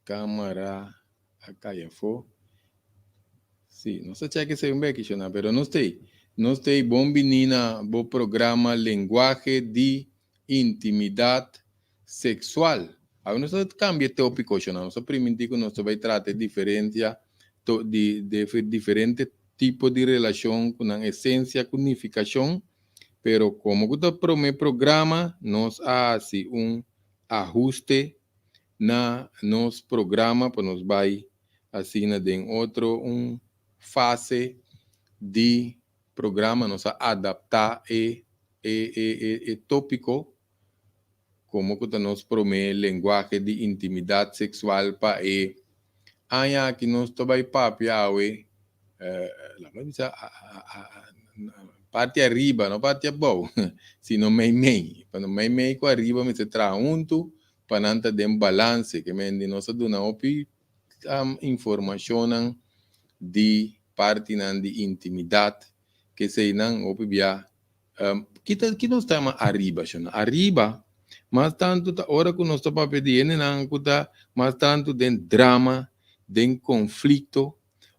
Câmara Acayafo. Sim, não sei que se um beque, pero não sei. Não sei, bom menina, bom programa Linguagem de Intimidade Sexual. Aí nós cambia tópico, nós primeiro nós vai tratar diferença de diferente tipo de relação com a essência, com unificação, pero como o primeiro programa, nós faz ajuste na nos programa, para nos vai assim em outro fase de programa, nos adaptar e tópico, como que nos promete linguagem de intimidade sexual para aya que nos vai papiawe parte arriba, não parte abaixo, sino meio, para meio com arriba, me se traz junto, para não ter um balance, que me nós dona informação de parte de intimidade, que se não opi via, que nós estamos arriba, arriba, mas tanto a hora que nós estamos pedindo, não mas tanto de drama, de conflito,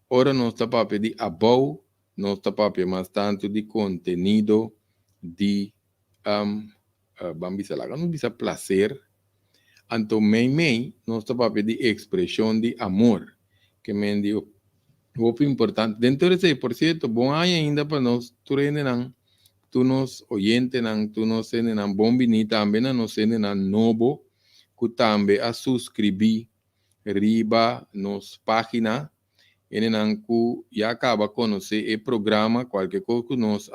ora nós estamos pedindo abaixo, nós estamos pedindo mais tanto de conteúdo, de vamos dizer, não dizer prazer, então nós estamos pedindo expressão de amor, que me digo, o importante, dentro desse por cierto, bom ainda para nós, tu nos oyente, tu nos sende nan bom bini também, nos sende nan novo, que também a subscrever riba nos página, e nan que já acaba conhecer o programa, qualquer coisa que nos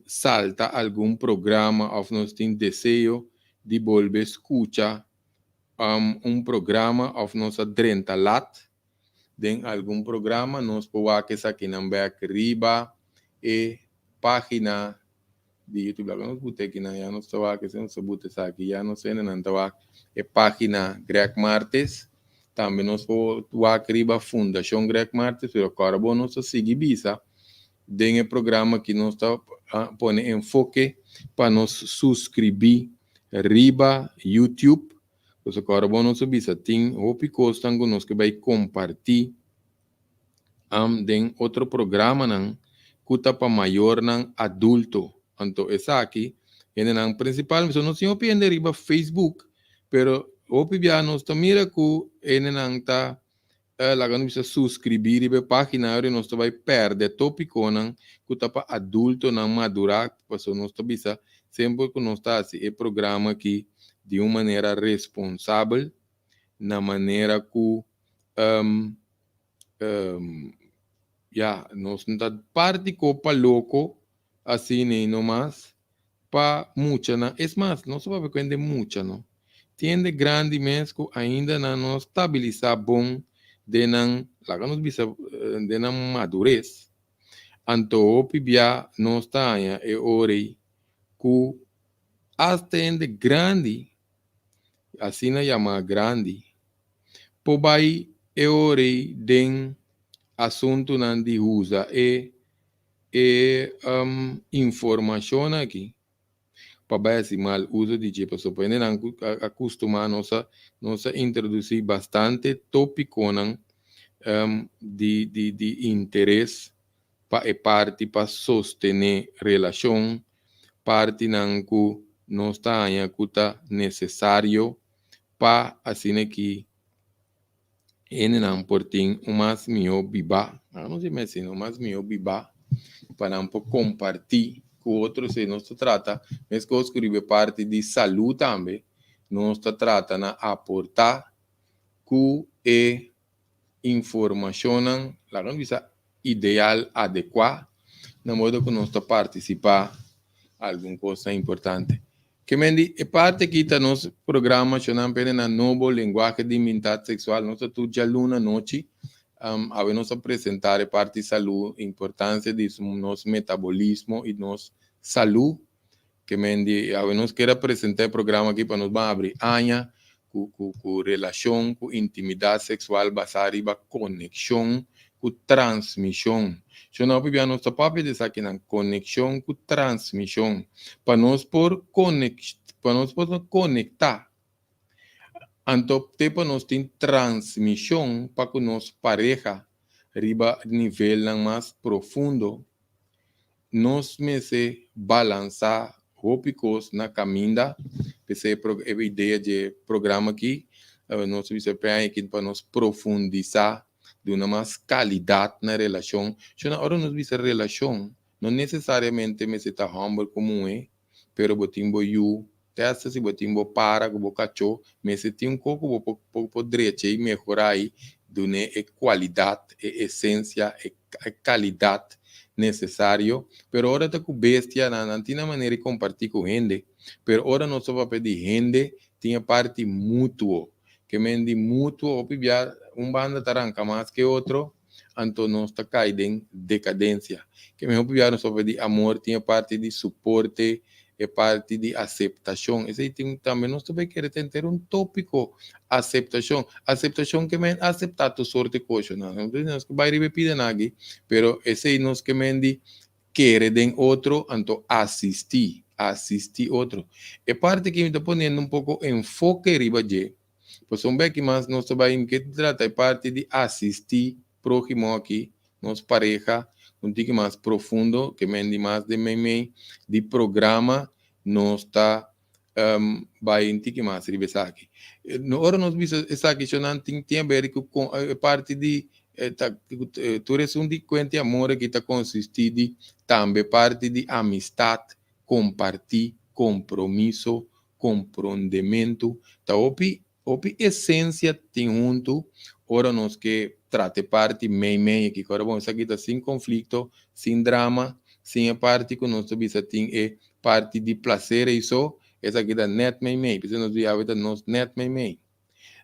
salta algum programa, ou nós tem desejo de volver escutar programa, ou nós adrenta lat, de algum programa, nós podemos aqui na back riba e página de YouTube. Agora nós botei aqui na, já nós estamos aqui, se nós botamos aqui, já nós temos a página Greg Martes, também nós podemos riba Fundação Greg Martes, pero agora bom nós seguir bisa, tem o programa que nós está põe enfoque para nós subscrever riba YouTube. Então, agora bom nós bisa, tem o pico tango nós que vai compartilhar den outro programa não cuta para maior não adulto. Então essa aqui é não principal, mas não se opende riba Facebook, pero opibia nós mira que ele não tá lá quando você subscrever riba página, e nós vai perder tópico não cuta para adulto não madurar, porque nós bisa sempre que nós tá assim, é programa aqui de uma maneira responsável, na maneira que nós não está parte copa louco, assim nem nomás, para muita, não. É mais, não só para vender muita, não. Tiende grande mesmo, ainda não estabilizar bom, de não, lá que nós bisa, de não madurez. Então, o pibia não está aí, é hora que até grande, assim na chama grande, por aí e ore den assunto nan di usa informação aqui para esse mal uso de jeito so pode não acostumar nossa introduzir bastante tópico nan de interesse para parte para sostener relação parte nan que não está necessário para assim que não portem mais meu biba não sei mais não mais meu biba para não compartilhar com outros se não se trata mas que escreve parte de saúde também não se trata na aportar que é informação lá não visa ideal adequado na modo que nós participar alguma coisa importante que mendi é parte que está nosso programa chamado na novo linguagem de identidade sexual nossa tudo já luna noite a nos apresentar a parte de saúde, importância de nosso metabolismo e nossa saúde, que mendi a nos quer apresentar o programa aqui para nos abrir anha com relação, com intimidade sexual, basada em conexão, com transmissão. Se não houver nosso papel de aqui na conexão com transmissão, para nós conectar. Então, para nós tem transmissão para que nossa pareja riba nível mais profundo, nós se balançar rópicos na caminha, essa é a ideia de programa aqui, nós vamos aqui para nós profundizar de uma mais qualidade na relação. Se na hora nós vemos a relação, não necessariamente me se está humble como é, pero botimbo you testa se botimbo para que bocacho mas se tem pouco poderia melhorar aí de uma qualidade essência qualidade necessário pero ora tá com bestia não tinha maneira de compartilhar com gente pero ora não só para pedir gente tinha parte mútuo que mendi mútuo ou pibia banda taranca mais que outro então nós está caindo em decadência que mesmo pibia não só pedir amor tinha parte de suporte é parte de aceitação. Esse tem também nós também queremos ter um tópico aceitação. Aceitação que men aceitar tu sorte coisa, não. Nós que vai repetir nada, pero esse nós que men de querer outro, então assistir outro. É parte que me está ponendo um pouco enfoque riba de. Pois um que mais nós também que trata é parte de assistir próximo aqui, nos pareja um tique mais profundo, que mende mais de meme, de programa, não está vai um tique mais ribesar aqui. No hora nós vimos essa aqui, não tem a ver com parte de tu eres um de quente amor que está consistido também parte de amistade, compartir, compromisso, compreendimento, tá opi essência tem junto, ora nós que trate parte meio que agora bom, isso aqui está sem conflito, sem drama, sem a parte que nós temos tem é parte de prazer e só, essa aqui está net meio, porque nós viamos nós net meio,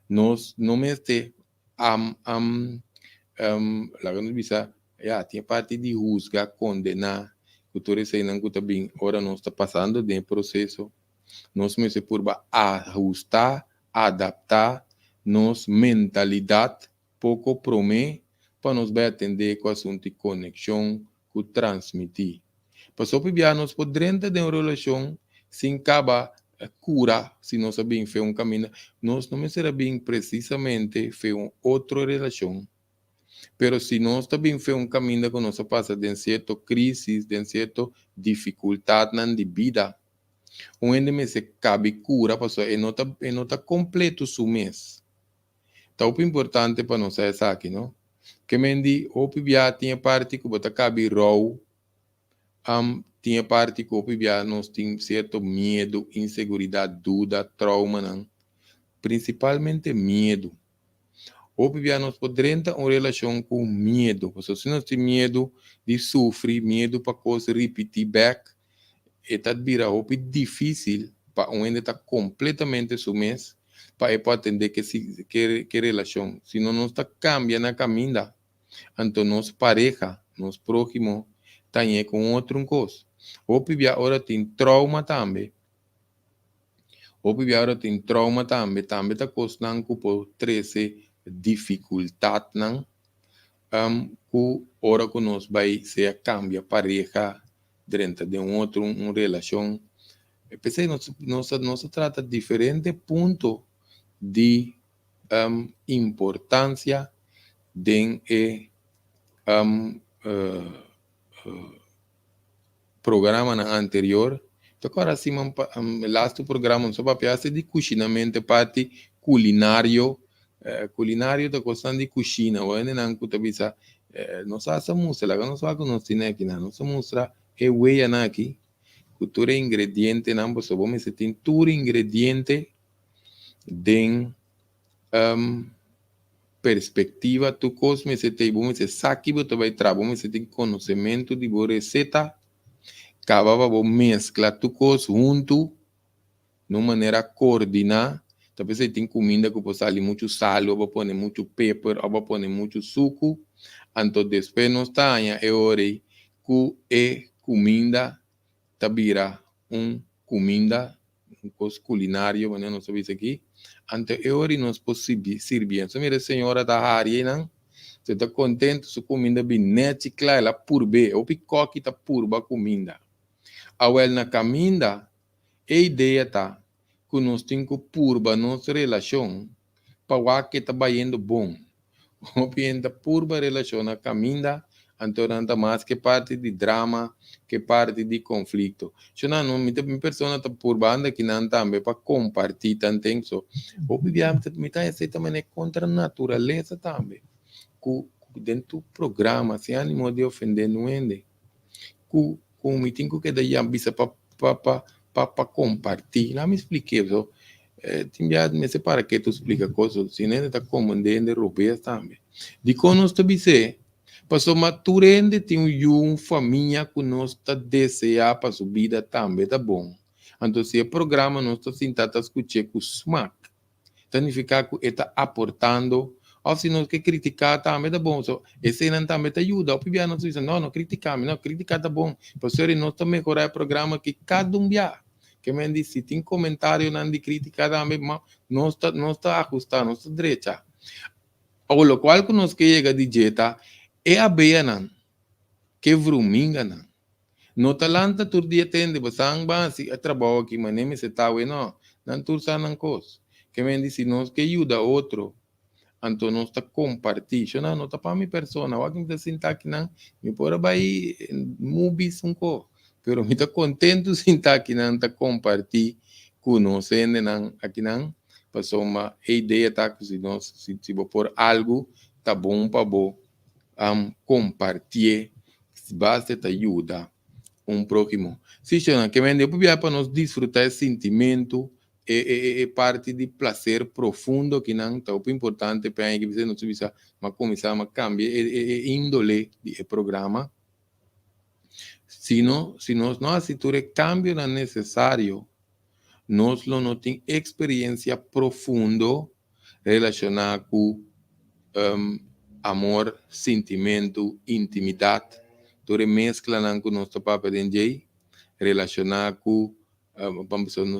nós não este lá que nós bisa, tem parte de juzgar, condenar, que tu recém não está bem, ora nós está passando de processo, nós me se por ajustar, adaptar, nossa mentalidade pouco promete para nos vai atender com o assunto de conexão, com transmitir. Para só para nós podemos ter uma relação sem acabar cura, se nós sabemos fazer um caminho, nós não será bem precisamente fazer uma outra relação. Pero se nós também fazer um caminho que nós passa de certa crise, de certa dificuldade na vida, onde me se cabe cura, pastor, e não está completo o mês. Tá o importante para nós é aqui, não? Que mendi, o pibia tinha parte que bota cabe raw, tinha parte que o pibia nós tem certo medo, inseguridade, dúvida, trauma, não? Principalmente medo. O pibia nós podemos ter uma relação com medo, pastor, se nós temos medo de sofrer, medo para coisa repetir back, está vira roupa difícil para onde está completamente mês para atender que relação. Se não está cambiando na caminha, então nossa pareja, nosso próximo, está com outro coisa. Ou agora tem trauma também. Ou agora tem trauma também está custando por 13 dificuldade não que hora que nós vai se cambia pareja dentro de outro uma relação. Pensei, nós trata diferente ponto de importância de programa anterior. Então, agora sim, last programa só para de cozinamento, parte culinário, culinário da questão de cozinha. O ene não custa bisa, nós essa mostra, lá nós vamos nós tinha aqui, nós mostra é weia na aqui, cultura ingrediente, não você vamos se tem tudo ingrediente de perspectiva, tu cosme se tem vamos se saque, você vai trabalhar, vamos se tem conhecimento de boa receita. Acabava vou mesclar tu coisa junto, de uma maneira coordinar. Talvez você tem comida que pode ali muito sal, ou pode pôr muito pepper, ou pode pôr muito suco. Então, depois nós temos a hora que é comida, tabira comida, coisa culinária, mas não sabe isso aqui. Então, é hora nós podemos servir. Então, minha senhora da área, não? Você está contente, sua comida bem neta, claro, ela purbe, o picoque está purba comida. Awel na caminda, a ideia tá que nós temos que purba nossa relação para que está indo bom. O pienta purba relação na caminda, então mais que parte de drama, que parte de conflito. Se não, muita pessoa está purbando que não também para compartilhar tanto so. O bibiam me tá essa também contra a natureza também. Que dentro do programa se animo de ofender não ende. Com me tenho que dar ambisa para compartilhar. Me expliquei, so, tinha me separa que tu explica coisas, se nem está comandando europeias também. De quando nós estamos passou maturende tem uma família que nós está desejar para sua vida também tá bom. Então se o programa nós está sentado a escutar com smack, significa que está aportando. Ou se nós que criticar também tá bom. So, esse não também te ajuda. O pibiano diz, não criticar, não criticar tá bom. Professor, nós está melhorar o programa que cada dia. Que me diz, se tem comentário não de criticar também, nós está ajustando, nós está direita. O lo qual que nós que chega de dieta é a beia não. Que vruminga não. No talanta tur dia tende, basang ba si trabalho aqui, mas nem me se tá não. Não tur sa não cos. Que me diz, nós que ajuda outro. Então, nós está compartilhando, não está para a minha pessoa, não é que sentar aqui, não, me pode vai movies um pouco, pero me está contente sentar aqui, não, está compartilhando, conhecendo, não, aqui, não, passou uma ideia, tá, que se vou por algo, tá bom para bom, compartilhar, se basta te ajuda um próximo. Se chama, que vende para nós desfrutar esse sentimento, é parte de prazer profundo que não está muito importante para que você não precisa começar a cambiar índole do programa. Se nós não assistimos cambio não necessário, nós não temos experiência profundo relacionada com amor, sentimento, intimidade. Toda mescla não com nosso papel de relacionar com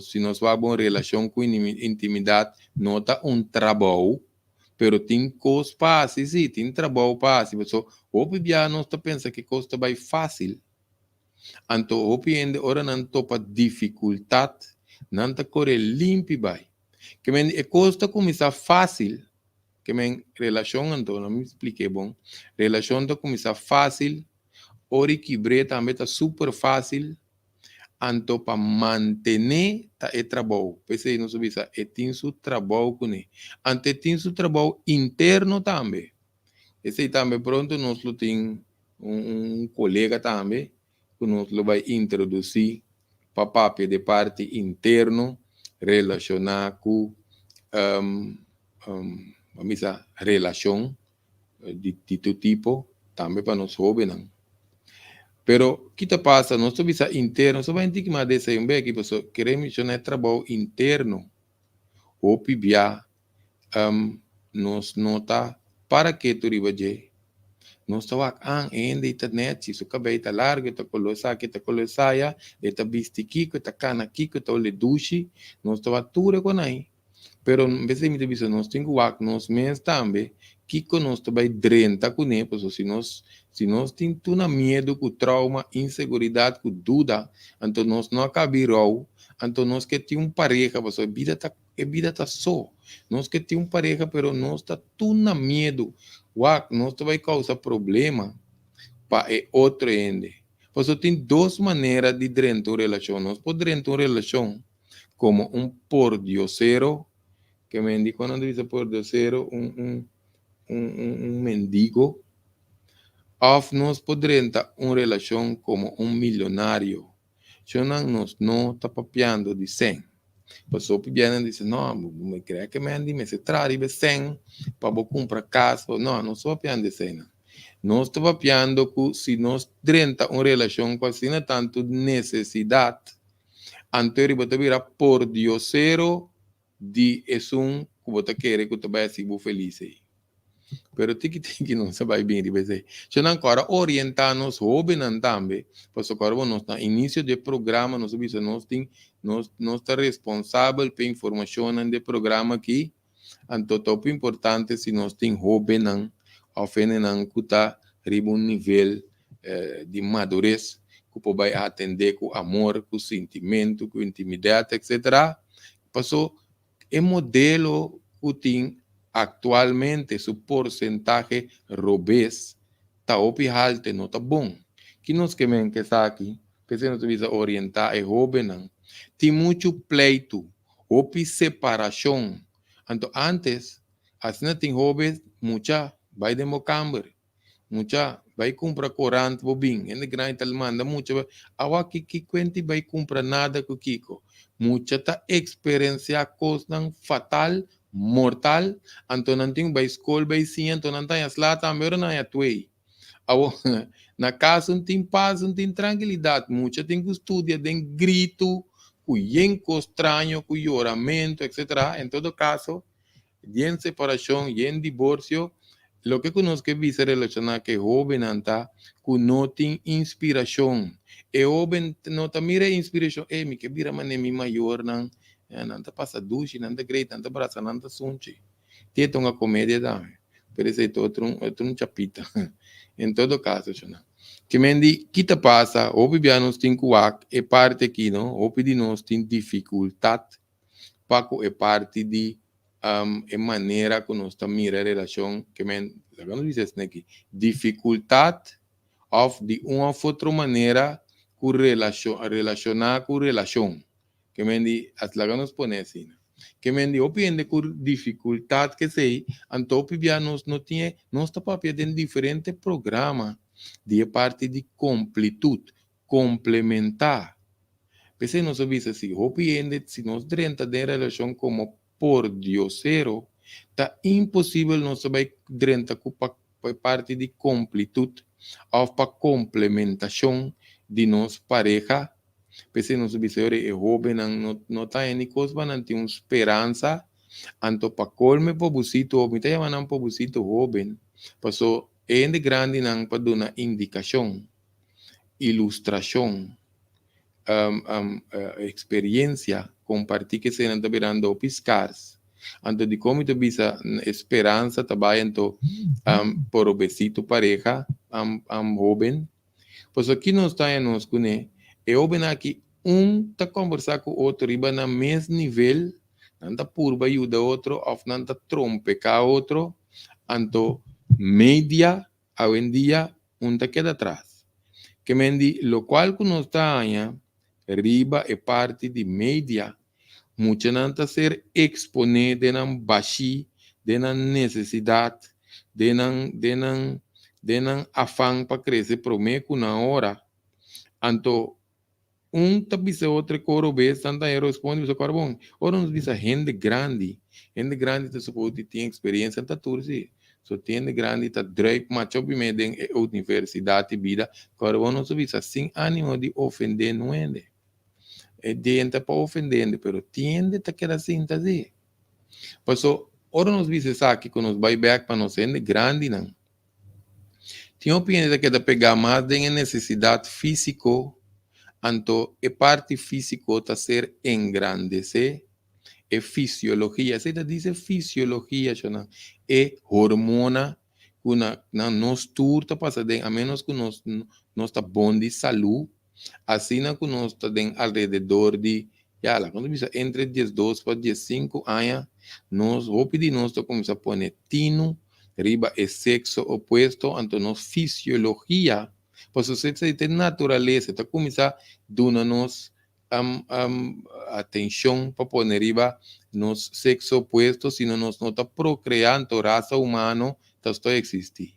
se nós vamos uma relação com intimidade, não está trabalho, pero tem coisas fáceis, sim, tem trabalho fácil. So, o bebia não está pensando que coisa vai fácil. Então, o piende ora não topa dificuldade, não está correr limpo vai. Que men é coisa começar fácil, que men relação então não me expliquei bom. Relação está começar fácil, ora que breta também está super fácil. Então, para manter o trabalho, pensei não sabia, tem seu trabalho com ele. Ante tem seu trabalho interno também. Esse também pronto nós tem colega também que nós vai introduzir para papel de parte interno relacionar com relação de todo tipo também para nós jovens. Pero, kita passa, nós estamos interno, só vai entender que desse um bem que você queremos mencionar trabalho interno, ou pibia, nós nota para que tu riba je, nós estamos ainda internet, se o cabelo está largo, está colossaya, está vestido aqui, está cana aqui, está olhe duche, nós estamos tudo com aí, Pero vez de mi nós tem que nós mesmos também que nós também drenta com ele, porque se nós tem tudo medo, com trauma, inseguridade, com dúvida, então nós não acabamos, então nós que tem pareja, porque a vida tá só. Nós que tem pareja, pero nós tá tudo na medo, nós vai causar problema para outro ende. Porque tem duas maneiras de drentar uma relação. Nós podemos drentar uma relação como pordiosero, que me indicó cuando dice pordiosero, un mendigo, of nos podrenta una relación como un millonario. Yo no está papiando de 100. Pues o vienen dice, no, me crea que me andi me se trae de 100 para comprar casa. No, no estoy papiando de 100. No estoy papiando que si nos drenta una relación con sin tanto necesidad, anterior você vira pordiosero de es un que você quer que você vai ser feliz aí. Pero tiki não se vai bem de vez. Já não agora orientar nos jovens também, pois agora nós no início do programa nós vimos nós está responsável pela informação do programa aqui. Então top importante se nós tem jovem não, ofende não que está riba nível de madurez que vai atender com amor, com sentimento, com intimidade, etc. Passou é modelo que tem atualmente su porcentaje robês está alto, não está bom. Que nós queremos que está aqui, que se nos visa orientar é jovem, tem muito pleito, ou separação. Então, antes, assim tem jovens, muita vai de mocamber, muita vai comprar corante, bobinho, ainda grande tal manda, muita, awa que quente vai comprar nada com Kiko. Muita tá experiencia coisa fatal, mortal, então não tem vai escola, vai sim, então não tem as latas, mas não é tuei. Na casa não tem paz, não tem tranquilidade, muita tem que estudar, tem grito, cuyenco estranho, cuyoramento, etc. Em todo caso, em separação, em divórcio, lo que conozco que visa relacionar que joven anta que no tem inspiração. E joven no ta mira inspiração, mi que vira mane mi maior nan, nanta passa duche, nanta great, nanta braça, nanta sunche. Tem uma comédia também. Parece que outro chapita. Em todo caso, chana. Que mendi, que te passa, o bibianos tem cuac, é parte aqui, não? O de nós tem dificuldade, paco é parte de é maneira que nós estamos mirando a relação, que não diz isso aqui, dificuldade of de uma ou outra maneira que relacionar com relação, que as laganos põe assim, que opende com dificuldade que sei, então nós não tinha, nós está papel em diferentes programas de parte de completude, complementar. Pensei nós ouvimos assim, opende se nós drenta de relação como pordiosero, está impossível nós vai drenta com parte de completude ou para complementação de nossa pareja. Pensei nós ouvimos é jovem, não está em coisa, não tem uma esperança, então para colme pobrecito, me está chamando pobrecito jovem, passou em de grande não para dar uma indicação, ilustração, experiência, compartilhar que se não está virando piscars. Anto de como te visa esperança também então por o besito pareja jovem. Pois aqui nós está nós com é jovem aqui tá conversar com o outro riba na mesmo nível, não tá purba ajuda outro, ou não tá trompecar outro, anto média hoje em dia tá queda atrás. Que mendi lo qual que nós está riba é parte de média, muita não está ser exponer de não baixi, de não necessidade, de não afã para crescer prometo na hora. Então, tá bisa outro coro vez, tanta responde, bisa carbon. Ora nos bisa gente grande tá suposto ter experiência tá tudo assim. So gente grande tá drive macho bem den universidade vida, carbon não bisa sem ânimo de ofender não é. É gente para ofendendo, pero tiende tá queda assim tá assim. Passo ora nos bisa aqui que nos vai back para nós gente grande não. Tinha opinião que da pegar mais de necessidade físico, então a parte física está ser engrandecer é fisiologia. Você diz fisiologia, chona. É hormona que na nós turta passa de, a menos que nós tá bom de saúde, assim na que nós tá de alrededor de, já lá, quando bisa entre 12 para 15 anos, nós, vou pedir nós tá começar a pôr tino, riba é sexo opuesto, então nós fisiologia, pois você tem natureza, tá começar a dar-nos atenção para pôr riba nos sexo opuesto, sino nós não está procriando raça humana, tá só existir.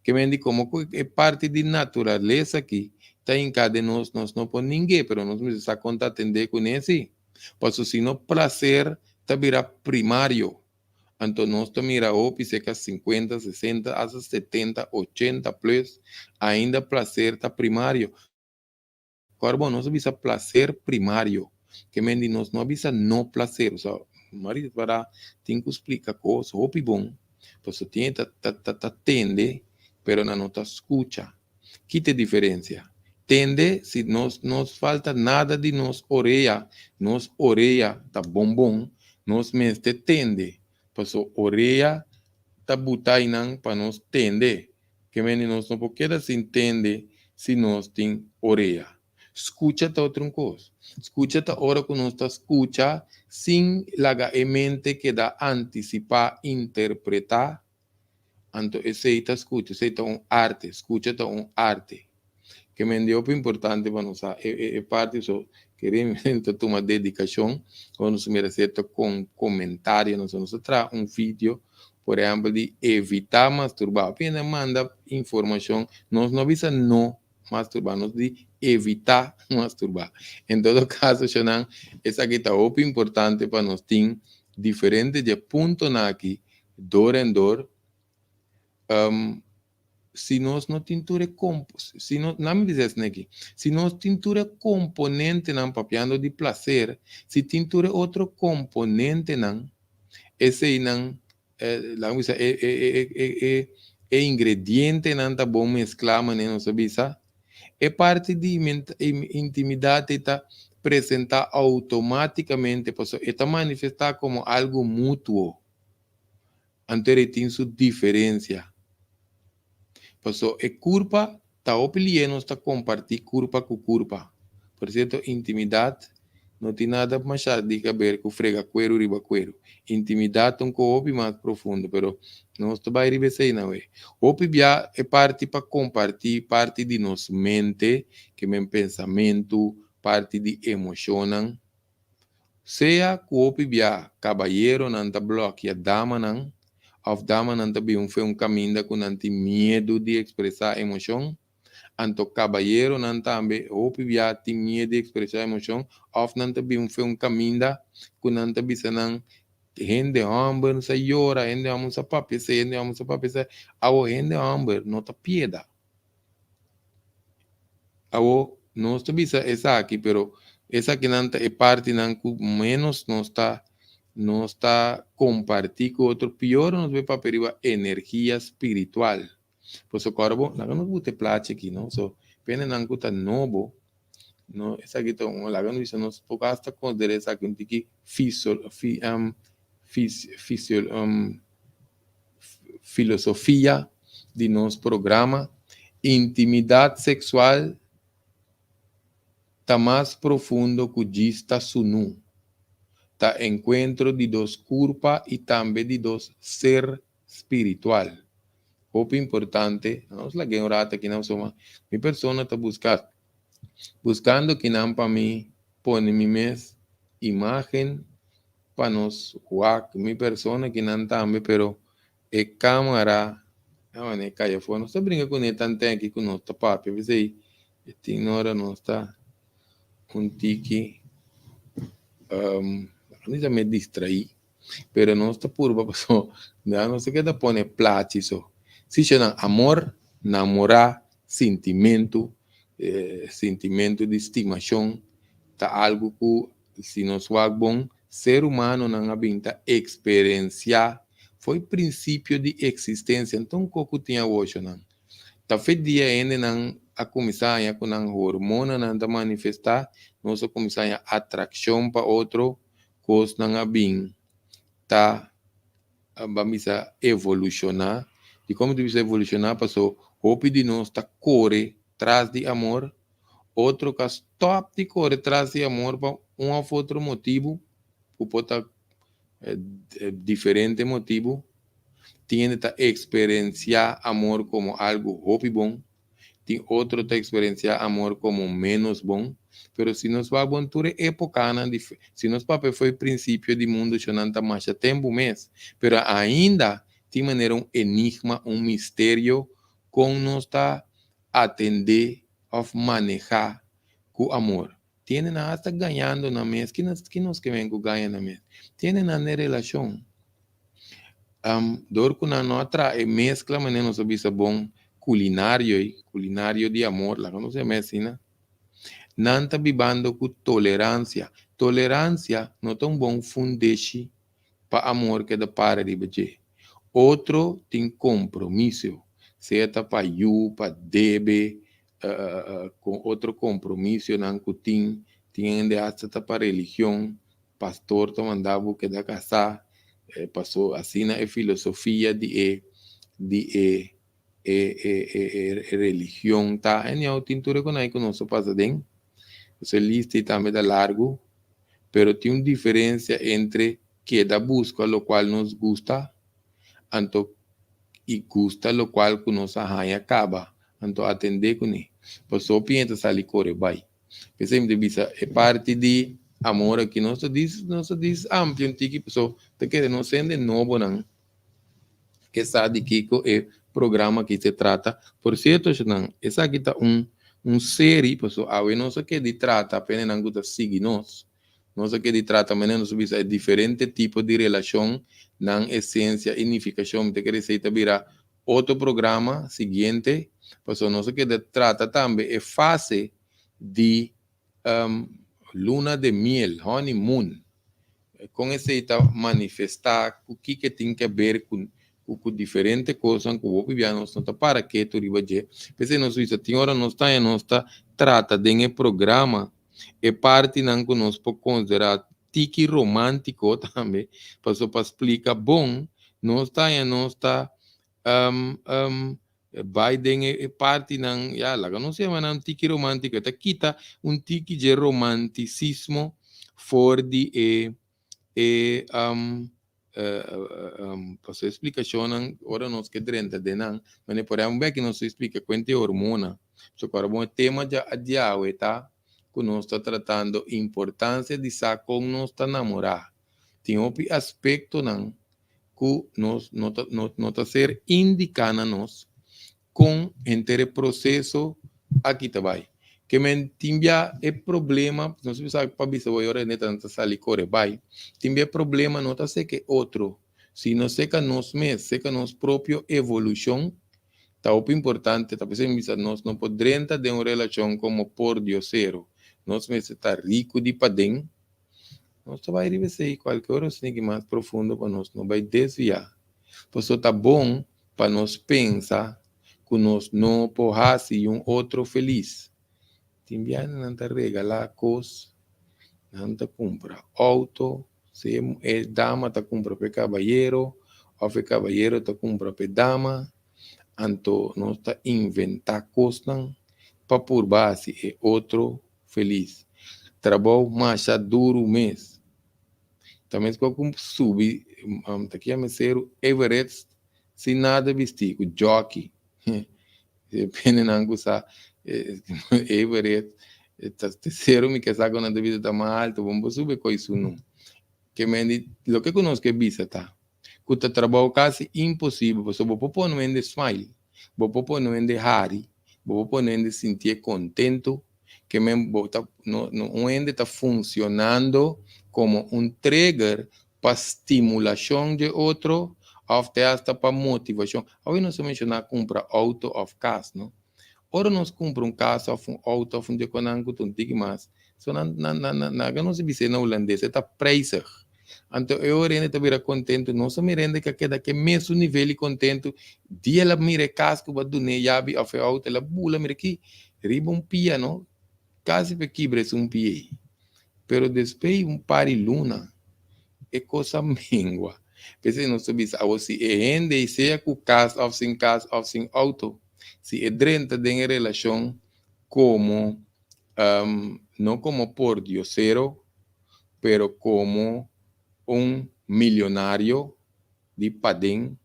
Que vem como é parte de natureza aqui, está em cada nós não por ninguém, pero nós precisamos estar conta atender com esse. Pois se não prazer, está virar primário. Então, nós mira op, seca 50, 60, hasta 70, 80 plus, ainda prazer está primário. Corbo, nós avisa prazer primário, que mendi nós não avisa não prazer, o sea, marido para tem que explicar coisas, hopi bom, pues tiene tende, pero na nota escucha. Que te diferencia? Tende, se nos falta nada de nos oreia tá bom, nos meste tende, pues oreia tá butainan para nos tende, que mendi nós não pode se entende se nós tem oreia. Escúchate outra coisa. Escúchate ahora que nós escucha sin la mente que da anticipar, interpretar. Então, esse escucha, esse é arte, escúchate arte. Que me dio importante para nós, é parte só, queremos ter uma dedicação, quando nos merece com comentário, nós traz vídeo, por exemplo, de evitar masturbar. Apenas manda informação, nós não avisa não masturbar, nós de evitar masturbar. Em todo caso, Xonan, essa aqui está muito importante para nós ter diferente de ponto aqui, dor em dor, se nós não tintura se nós não me dizes aqui, se nós tintura componente não papiando de prazer, se tintura outro componente não, esse não é ingrediente não tá bom mesclar, mas não sabe é parte de intimidade está apresentar automaticamente, está manifestar como algo mútuo, antes tem sua diferença. Então, é culpa, está opiliendo, está compartir culpa com culpa. Por certo, intimidade não tem nada mais a ver com frega cuero, riba cuero. Intimidade é um pouco mais profundo, pero não está vai riba sei não é. Opibia é parte para compartir, parte de nossa mente, que é pensamento, parte de emoção. Seja que opibia caballeiro não está bloqueia dama não, of dama não também um caminho com não tem medo de expressar emoção, anto caballeiro não também ou pivia tem medo de expressar emoção, of não também um caminho com não também se não gente homem não se llora, gente homem se papi, se gente homem se papi, se ao gente homem não tá pieda, ao não também se essa aqui, pero essa que não é parte não menos não está compartir com outro, pior nos vê para perigo energia espiritual. Por isso, corbo, não nos te place aqui, não? So, pena não custa novo, não? Essa aqui então, lá não isso nos pouco hasta considerar essa aqui que filosofia de nosso programa, intimidade sexual está mais profundo que o gista sunu. Tá encontro de dos culpa e também de dos ser espiritual. Pouco importante, nós lá que orata que não somos, minha pessoa está buscando que não para mim põe minha imagem para nós huac, minha pessoa que não também, pero é câmera, não é caia fora, nós brinca com ele tanto aqui com nós, tá papi, você aí, tem hora nós tá tique, não me distrair, pero não está por papo, não se queda pone plati só. Se chama amor, namorar, sentimento, sentimento de estimação, tá algo que se nós faz bom, ser humano não habita experienciar, foi princípio de existência, então como tinha hoje não. Tá feito dia ainda não a começar a com a hormona não da manifestar, nós começar a atração para outro, coisa não abin tá vamos a evolucionar e como tu bisa evolucionar passou hope de nós tá corre traz de amor outro que stop de corre traz de amor por ou outro motivo o pode diferente motivo tiene que experienciar amor como algo hope bom tem outro que experienciar amor como menos bom, pero se nos va a aventura época, se nos papel foi princípio do mundo, já não está mais tempo mês, pero ainda de maneira enigma, mistério, com nos está atender of manejar com amor. Tienen hasta ganhando na mês, que nos que vem ganha na mês. Tienen na relação. Dor com a outra mescla, mas não sabe se bom culinário de amor, la conoce medicina, nanta vivando com tolerância. Tolerância não é um bom fundeixe para amor que da para de beber. Outro tem compromisso, seja para you, para debe, com outro compromisso não tem de hasta para religião, pastor to mandava que da casar, passou assim na filosofia de religião tá em a tintura com aí que nosso passa den você lista também da largo pero tem uma diferença entre que da busca lo qual nos gusta anto e gusta lo qual que nos arranha acaba anto atender com ele passou pinta sali core vai pensei bisa é parte de amor aqui nós diz amplo tiki pessoa te quer não sendo novo não que sabe que é programa que se trata. Por certo, essa aqui está série, pessoal, a não sei que de trata, apenas não gusta seguir nós. Não sei que de trata, mas não sabia é diferente tipo de relação, na essência, unificação, te quer dizer, vira outro programa seguinte, pessoal, não sei que de trata também é fase de luna de miel, honeymoon. Com esse está manifestar o que tem que ver com diferente coisas que o viviano não está para que tu riba je pese não suíça tem hora não está trata de um programa é parte não que nós podemos considerar tiki romântico também para explicar bom não está Biden é parte não já lá não sei mas não tiki romântico está quita tiki de romanticismo for de posso explicação ora nós que drenta de não mas por aí bem que nós explica quanto hormona so para bom tema de adiawe tá que nós está tratando importância de sa com nós tá namorar tem outro aspecto não que nós nota ser indicando nós com entre processo aqui também que men timbia é problema, não se sabe para bisa vai ora neta não sali core vai, timbia problema não tá sei que outro, se não seca nós mesmos, seca nós próprio evolução, tá o importante, tá pensando bisa nós não podemos ter uma relação como por diosero, nós mesmos tá rico de padem, nós vai receber qualquer hora que mais profundo para nós, não vai desviar, por isso tá bom para nós pensar que nós não podemos um outro feliz. Timbiana não te regala coisas, não te compra auto, se é dama te compra para caballeiro, ou o caballeiro te compra para dama, então não está inventar coisas para por base é outro feliz. Trabalho mais duro mês. Também se como subir, aqui a mesero Everett, sem nada vestir, o jockey, depende não gostar Everett, terceiro me que saca na devida tá mais alto, vamos subir com isso não. Que me lo que conosco é bisa tá. Que trabalho quase impossível, você vou pôr no ende smile, vou pôr no ende hari, vou pôr no ende sentir contento, que me bota no ende tá funcionando como trigger para estimulação de outro, até hasta para motivação. Aí não se menciona compra auto of casa, não? Ora nós compramos casa of auto of de conango tuntig mas, so não se bise na holandês, está preço. Então eu rende tá vira contento, não se me rende que queda que mesmo nível contento, dia la mire casco ba do ne yabi of auto la bula mire que riba piano, quase pe quebres pie. Pero depois pari luna, é coisa mingua. Pensei não sabia se é gente e seja com casa ou sem auto. Se é dentro de relação como, não como por diosero, pero como milionário de Padem,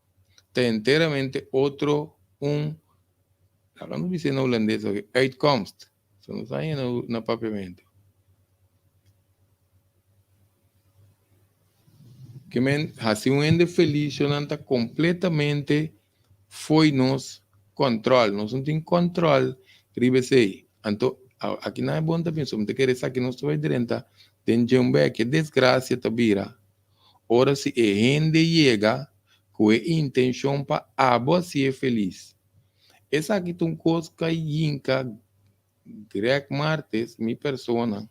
está inteiramente outro, não dice en holandés, uitkomst. Zo não está aí no papiamento. Que men, assim um ende feliz, não está completamente foi nos controle. Nós não temos controle. Ribesei. Então, aqui não é bom também. Se você quer aqui não estou dentro, tem jumbe que desgraça tabira. Ora se a gente chega com a intenção para abo se é feliz. Essa aqui tem coisa que inca Greg Martes, minha persona,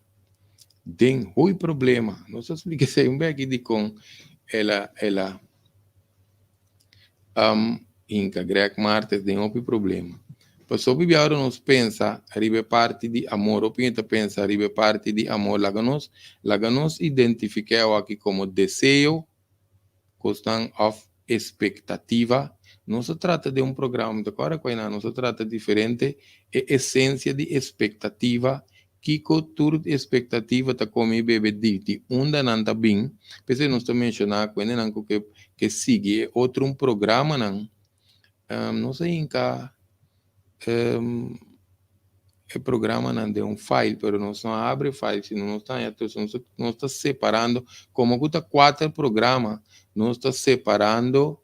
tem um problema. Não sei explicar se um aqui de com ela inca Greg Martes tem um problema. Mas sobre agora nós pensa arriba parte de amor, ou pensa arriba parte de amor, laganos identificar aqui como desejo, constante of expectativa. Não se trata de um programa, não se trata de diferente, é essência de expectativa, que cultura de expectativa está como bebê dito, não está bem, pensei não estou mencionando, quando não que sigue outro programa, não sei em cá, o programa não de file, pero não abre file, senão não está separando, como que está 4 programas, não está separando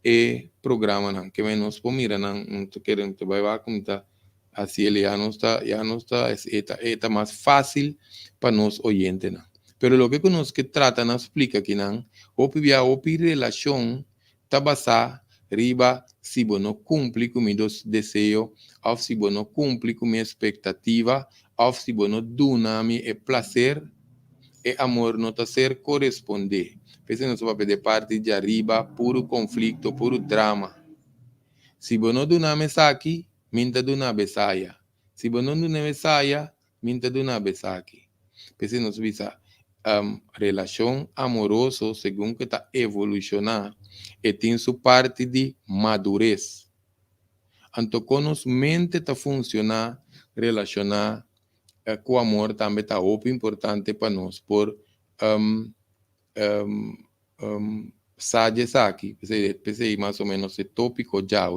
e programa não, que menos por mira não estou querendo te vai como tá assim ele já não está é mais fácil para nós oyentes não. Pero lo que nós que trata não explica aqui não, opi relação tá basada riba se você não cumpre com meus desejos, ou se você não cumpre com minha expectativa, ou se você não dá me prazer e amor não está ser corresponder. Pensa no seu papel de parte de arriba, puro conflito, puro drama. Se você não dá mensagem, minta do na besaia. Se você não dá mensagem, minta do na besaque. Pensa no seu relação amorosa, segundo que está evolucionando, e tem sua parte de madurez. Então, quando a mente está funcionando, relacionar com o amor também está muito importante para nós, por sabe aqui, pensei mais ou menos esse tópico já,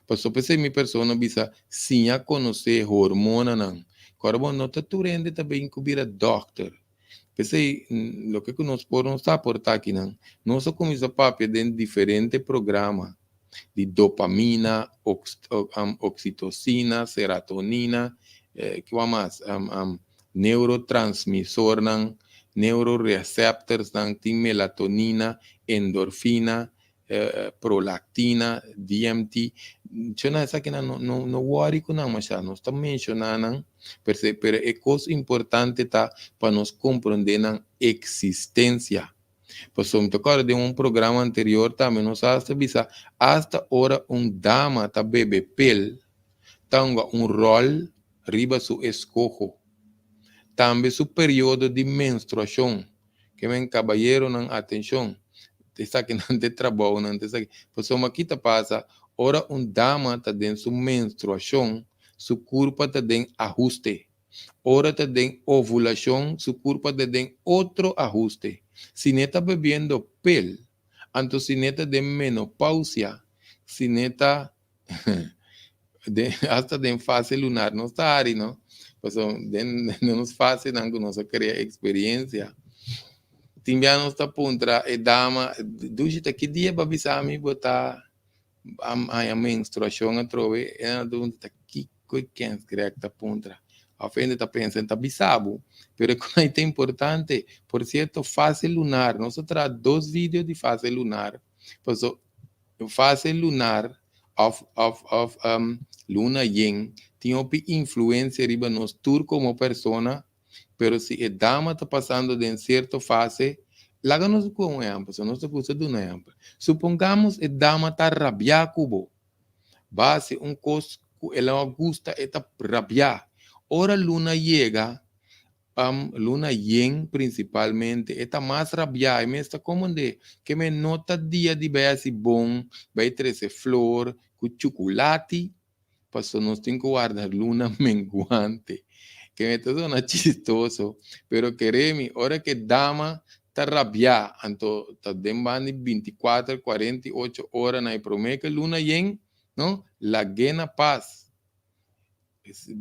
mas pensei minha pessoa bisa sim a conhecer hormona não, agora não está turende também cobrir a doctor, pensei o que nós podemos aportar aqui não, nós começamos a papel de diferente programa de dopamina, oxitocina, serotonina, que mais, neurotransmissor não, neuroreceptors não, tem melatonina, endorfina, prolactina, DMT. Eu não sei que não worry com não, mas não está mencionando, mas é coisa importante tá para nós compreender a existência. Pues me tocou de um programa anterior também, nós hasta hora dama tá bebe pel, tanga rol riba su escojo. Também su período de menstruação, que vem caballero não atenção, te saque não te trabalho, não te saque. Pues aqui tá passa, hora dama tá dentro su menstruação, su corpo tá dentro ajuste. Ora te den ovulación, su cuerpo te den otro ajuste. Si neta bebiendo pel, entonces si neta de menopausia, si neta hasta de fase lunar, no está ahí, ¿no? Pues no nos fase, no nos crea experiencia. Também não está puntra e dama, do jeito que dia para avisar me botar a menstruação a trove, é do tá que quem escreve tá puntra. A frente está pensando, está bizarro, pero é importante, por certo, fase lunar, nós traz 2 vídeos de fase lunar, pues, fase lunar of luna yin, tem uma influência riba nos tur como persona, pero se a dama está passando de certa fase, láganos com um exemplo, se nós estamos de um exemplo, supongamos a dama está rabiar cubo, base coisa, ela gusta está rabiar, ora luna llega, luna yen principalmente, está mais rabia, me está como de que me nota dia de bem assim bom, vai trazer flor, com chocolate, pastor nós temos que guardar luna menguante, que me está dando chistoso, pero quereme, hora que dama está rabia, então está demandando 24, 48 horas, na promete que luna yen, não? La gena paz.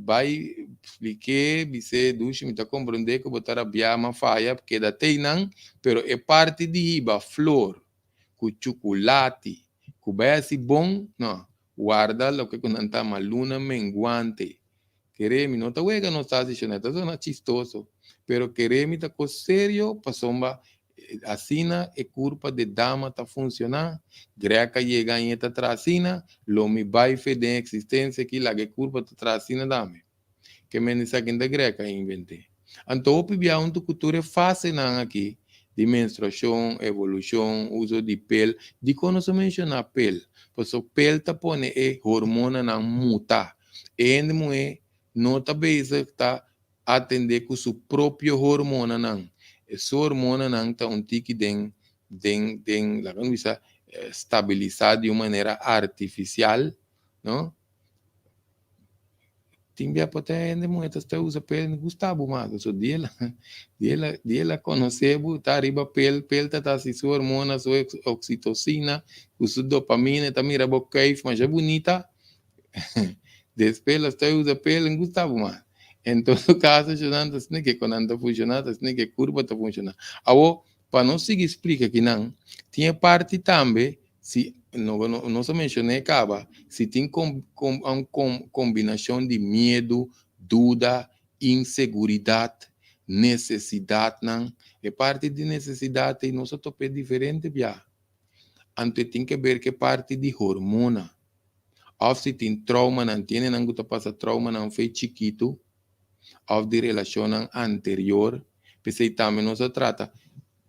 Vai expliquei, você duche, me está compreender que botar a biama faia, porque da teinan, pero é parte de riba, flor, com chocolate, com bem bom, não, guarda o que conta uma luna menguante. Queremos, não está huega, não está dizendo, está sendo chistoso, pero queremos está com sério, passomba, assina é culpa de dama está funcionando, greca chega em esta tracina, lo me vai feder existência que lá que culpa está tracina dame, que me nessa aqui da greca inventei. Então, o pibia cultura é fácil aqui, de menstruação, evolução, uso de pele, de quando se menciona pele, porque a pele está põe hormona na muta, e a mulher não está bem está atender com sua própria hormona não. Essa hormona não está tique la camisa estabilizada de uma maneira artificial, não? Timbia pode ainda muito está usa pele Gustavo mas so dia ela conheceu tá riba pele tá se sua hormona sua oxitocina sua dopamina tá mira boca mas é bonita después ela está usa pele Gustavo mas em todo caso ajudando assim que quando anda funcionando assim que curva está funcionando agora para não seguir explica que não tinha parte também se não se mencionei acaba se tem combinação de medo, dúvida, inseguridade, necessidade, não? É parte de necessidade e nós tope diferente, já. Antes tem que ver que parte de hormona. Ou se tem trauma, não tem, não gusta passa trauma, não foi chiquito, ou de relação anterior, porque também não se trata.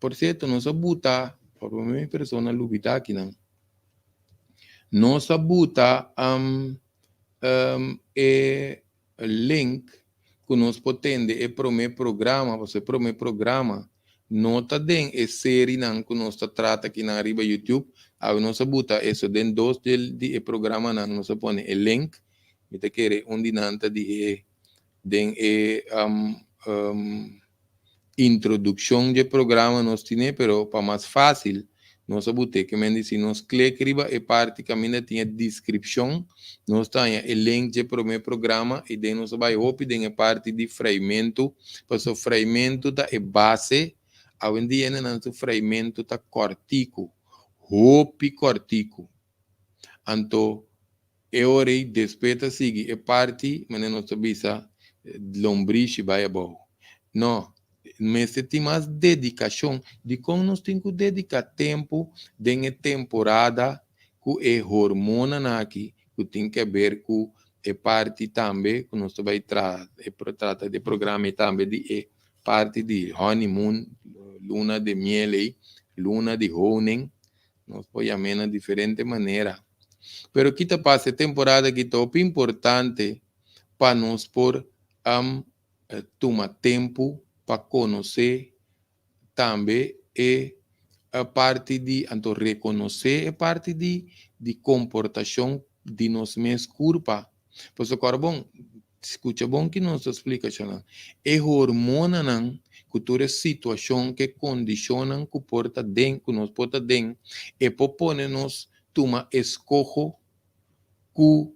Por certo, não se buta, por uma pessoa lubita aqui, não. Não se buta, é link que nós podemos é para o meu programa, você para o meu programa, nota den é série não que nós trata aqui na riba YouTube, aí nós bota isso den dos de programa não nós põe o link, me te quer onde nanta de den introdução de programa nós tem, pero para mais fácil nós botei que me se nós clica riba é parte que ainda tinha descrição nós tem o link de para o meu programa e daí nós vai ouvir tem a parte de fragmento para o fragmento da é base aonde dia não o fragmento tá cortico hopi cortico então é hora despeta sigue é parte mas nós bisa lombriz vai abaixo não mas tem mais dedicação de como nós temos que dedicar tempo de temporada com a hormona aqui que tem que ver com a parte também que nós vai tratar de programa também de parte de honeymoon luna de miel luna de honey nós podemos de diferente maneira pero aqui está passa temporada que top importante para nós por tomar tempo para conhecer também a parte de então reconhecer a parte de comportação de nós mesmos culpa. Pois agora bom, escuta bom que nós explica chama. É hormona não que toda situação que condicionam que porta dentro, que nos porta dentro, e propõe nos tomar escolha que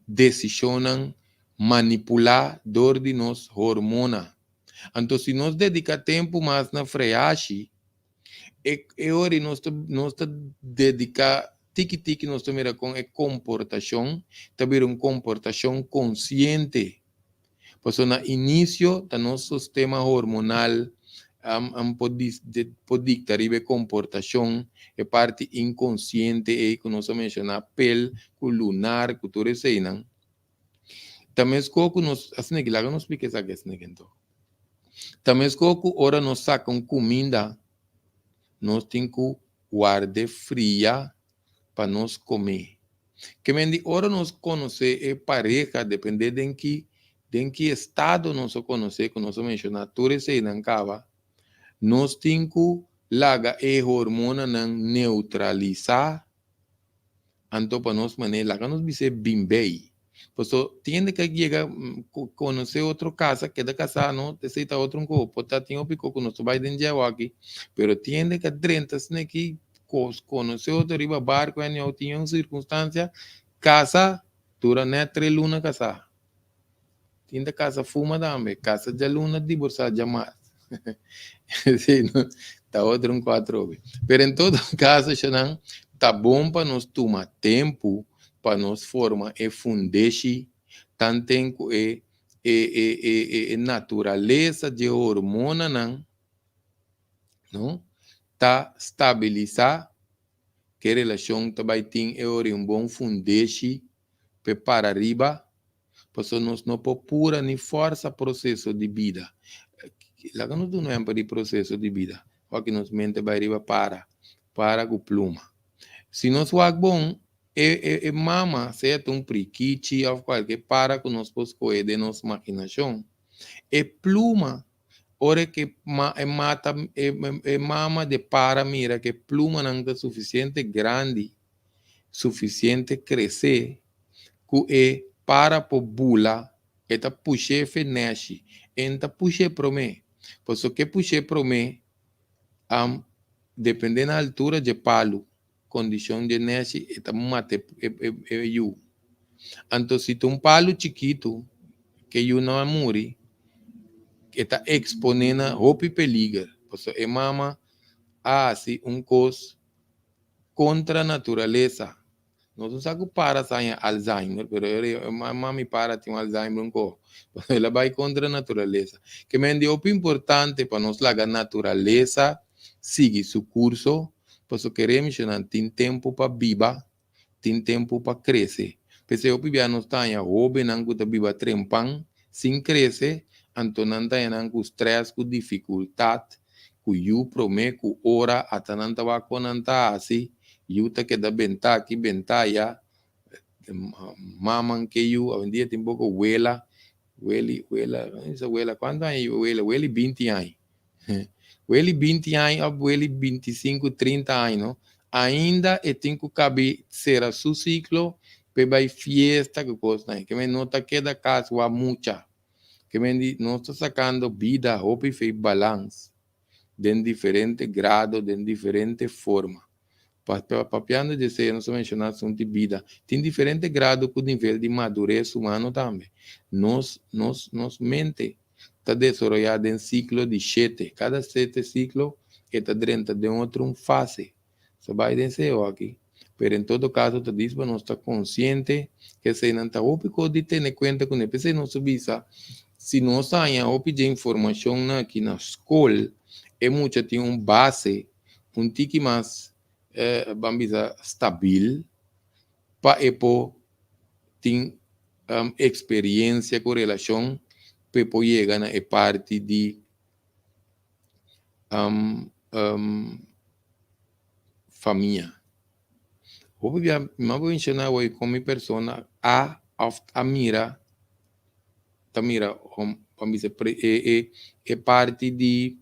decisionam manipular dor de nos hormona. Então, se nós dedicar tempo mais na freagem, é hora nós dedicar tiki nós também com a comportação, também uma comportação consciente. Porque no início do nosso sistema hormonal, pode dictar a comportação, é parte inconsciente, e que nós mencionamos, pele, lunar, que tudo isso aí, não? Também que nós, assim que lá não explica essa questão, então. Também que ora nós sacam comida, nós temos que guardar fria para nós comer. Que me ora nós conhecer a pareja, dependendo de que em que estado nós conhecemos, que nós mencionamos, tudo isso aí não cava, nós temos que laga e hormona não neutralizar, então para nós maneira, laga nós dizer bem bem. Por isso, tem que chegar conhecer outra casa, que da casa não, aceita outro um corpo, pode ter um pico que nós vai dentro aqui, pero tem que dentro, né, que conhecer outro riba barco, e eu tinha uma circunstância, casa, dura né 3 lunas casa. Tinda casa fuma também, casa de luna divorciada jamais. Sim, não, tá outro 4 horas. Pero em todo caso, Xanan, tá bom para nós tomar tempo para nós formar e fundeshi, tanto natureza de hormona não tá estabilizar que relação também tem um bom fundeshi para arriba. Porque nós não pura nem força processo de vida. Lá que nós não é para o processo de vida. O que nos mente vai arriba para com pluma. Se nós faz bom, mama, certo? Um priquiche ou qualquer para que nós possamos correr de nossa imaginação. E pluma, hora que mata, mama de para, mira, que pluma não é suficiente grande, suficiente crescer, que para por bula, eta puxe feneshi, enta puxe pro me. Por isso que puxe pro me, dependendo da altura de palo, condição de neshi, eta mate yu. Então, se tem um palo chiquito, que yu não amuri, eta exponendo roupa e peliga. Por isso, é mama, assim, cos contra a natureza. Nós não sabemos para sair Alzheimer, mas mami para tem Alzheimer um pouco. Ela vai contra a natureza. Que me é importante para nós lá a natureza seguir seu curso, porque queremos ter tempo para viver, tem tempo para crescer. Porque se o bebê não está em hobby, não está viva trempang, sem crescer, então não está em estresse, com dificuldade, com o promete, com hora, até não está com assim. Yuta que da benta aqui, benta ya, maman que eu, hoje em dia tem pouco huela, essa huela, quanto aí huela 20 anos. Huela 20 anos, huela 25, 30 anos, não? Ainda tem que caber, será seu ciclo, para fiesta, que coisa, que me nota que da casa, há muita, que me não está sacando vida, roupa e fez balance, de diferente grado, de diferente forma. Papiando de ser, não só mencionar assunto de vida, tem diferente grado com o nível de madurez humano também. Nos mente está desenvolvida em ciclo de 7. Cada 7 ciclos está dentro de outra fase. Só vai dizer aqui. Mas em todo caso, te diz para nós estar consciente que se não está óbvio de ter em conta com ele. Se não subisa, se nós temos de informação aqui na escola, é muito tem base, tique mais bambisa stabil para ter experiência com relação para chegar na parte de família. Obviamente, eu vou ensinar hoje como pessoa a mira, bambisa parte de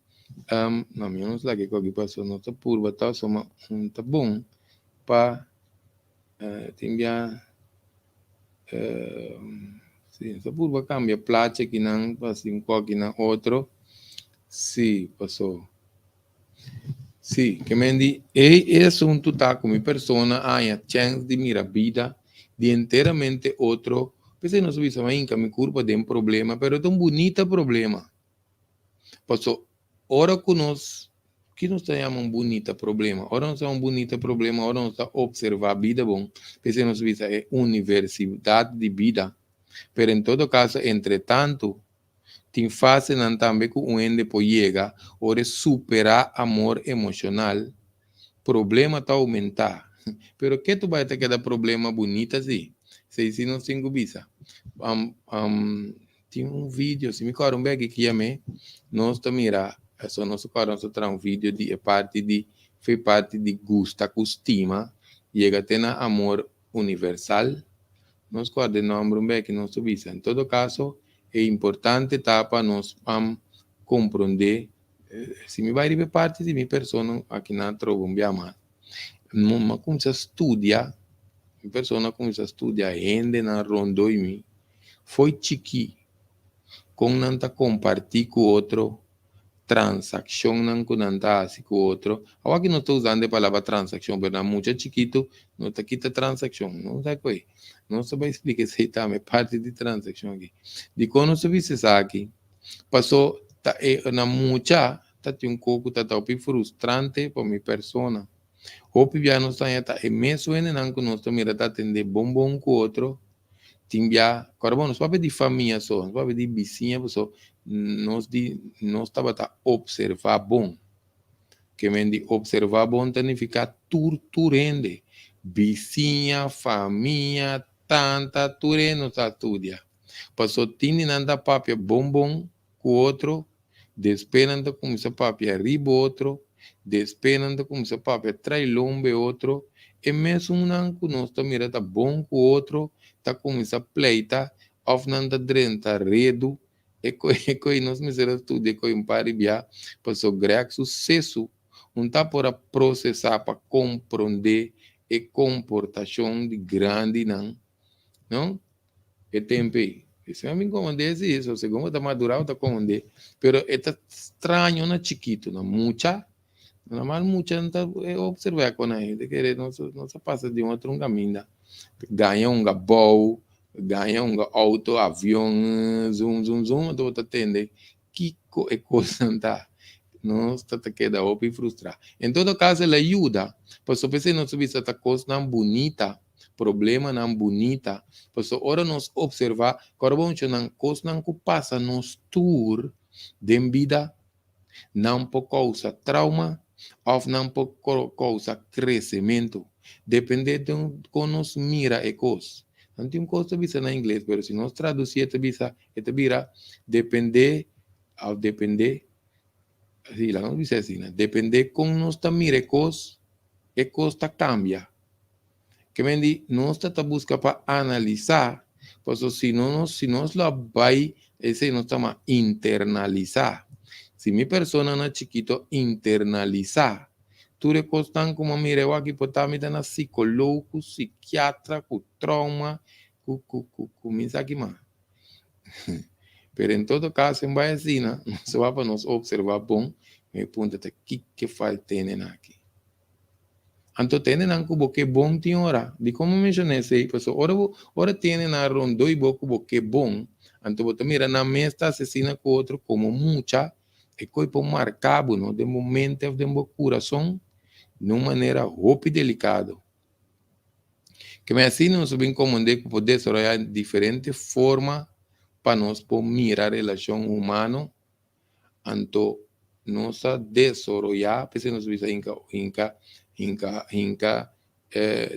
não, eu não sei o que passou, não está por tá só tá bom para tem sim, tá por cambia placa que não assim qualquer na outro, sim, passou, sim, que me di assunto tá com minha persona a chance de mirar vida de inteiramente outro, pensei não subir só ainda me culpa de problema, pero é um bonito problema, passou. Ora que nós temos um bonito problema, ora nós temos um bonito problema, ora nós estamos observar a vida bom, porque nós visa é universidade de vida, mas em todo caso, entretanto, tem fase também que o ende pode chegar, ora superar amor emocional, problema está aumentar, pero que tu vai ter que dar problema bonito assim, se não tem visa, tem vídeo, se me corre bem que chame, nós estamos mirar só nosso coração traz vídeo de parte de gosto, estima, chega a ter amor universal, nós coordenamos bem que nós subimos. Em todo caso, é importante para nós compreender se me vai ver parte de minha pessoa aqui na Trobombiá, mas não começa a estudar, a pessoa começa a estudar ainda na Rondoimi, foi chiqui, com nanta compartilhar com outro, transação não com nanta assim com outro. Agora que não estou usando a palavra transação, mas muito chiquito, não está quita transação, não está coi. Não se vai explicar se está é parte de transação aqui. De quando se visse aqui, passou tá na mucha tá um pouco tá frustrante para minha persona. Hope já não está é mesmo não que nós também tá atender bom com outro. Timbia, agora nós vamos de família só, nós vamos de vizinha só, nós estava a observar bom. Que men de observar bom significa torturende. Vizinha, família, tanta tureno tá tudo. Passou tini nanda papia bom com outro, despenando com essa papia ribo outro, despenando com essa papia trailombe outro, e mesmo não que nós também tá bom com outro, tá com essa pleita, of nanda drenta redo, e coi nós miseras tudo, e coi um paribia, passou grec sucesso, não tá para processar, para compreender e comportação de grande, não? E tempo aí. Isso é me incomodei isso, segundo está madurado está comandé, pero é estranho na chiquito, na mucha, na mal mucha não tá observar com aí, de querer não se passa de um outro caminho, ganha voo, ganha auto, avião, zoom, tu tá entender que é coisa não tá, não está queda op e frustrar. Em todo caso, ela ajuda, pois se não subir essa coisa não bonita, problema não bonita, pois ora nós observar, corboncho não coisa não que passa nos tour de vida, não por causa trauma, ou não por causa crescimento, depende de como nos mira e coisa. Não tem coisa bisa na inglês, mas se nós traduzir esta vira, ao depender, sì, la non dice así, depende con nostra mire cos e costa cambia. Que mendi nostra ta busca para analizar, pues si nos la vai ese no está más internalizar. Si mi persona na chiquito internalizar, tu le costan como mire o aquí pues también na psicólogo, psiquiatra, con trauma, con aquí más. Pero em todo caso, em Baiacina, nós vamos nos observar bom, me pergunta que faz tenen aqui. Anto tenen anco boque bom tem hora. De como mencionei sei, pessoal, ora tenen a rondo e boque bom. Anto botar mira na mesa assassina com outro como mucha, e coi por marcar, no, de momento de meu coração, de uma maneira roupa e delicado. Que me assim nós bem comandei que poder desarrollar diferente forma para nós por mirar a relação humana, anto nossa desarrollar, porque nós visa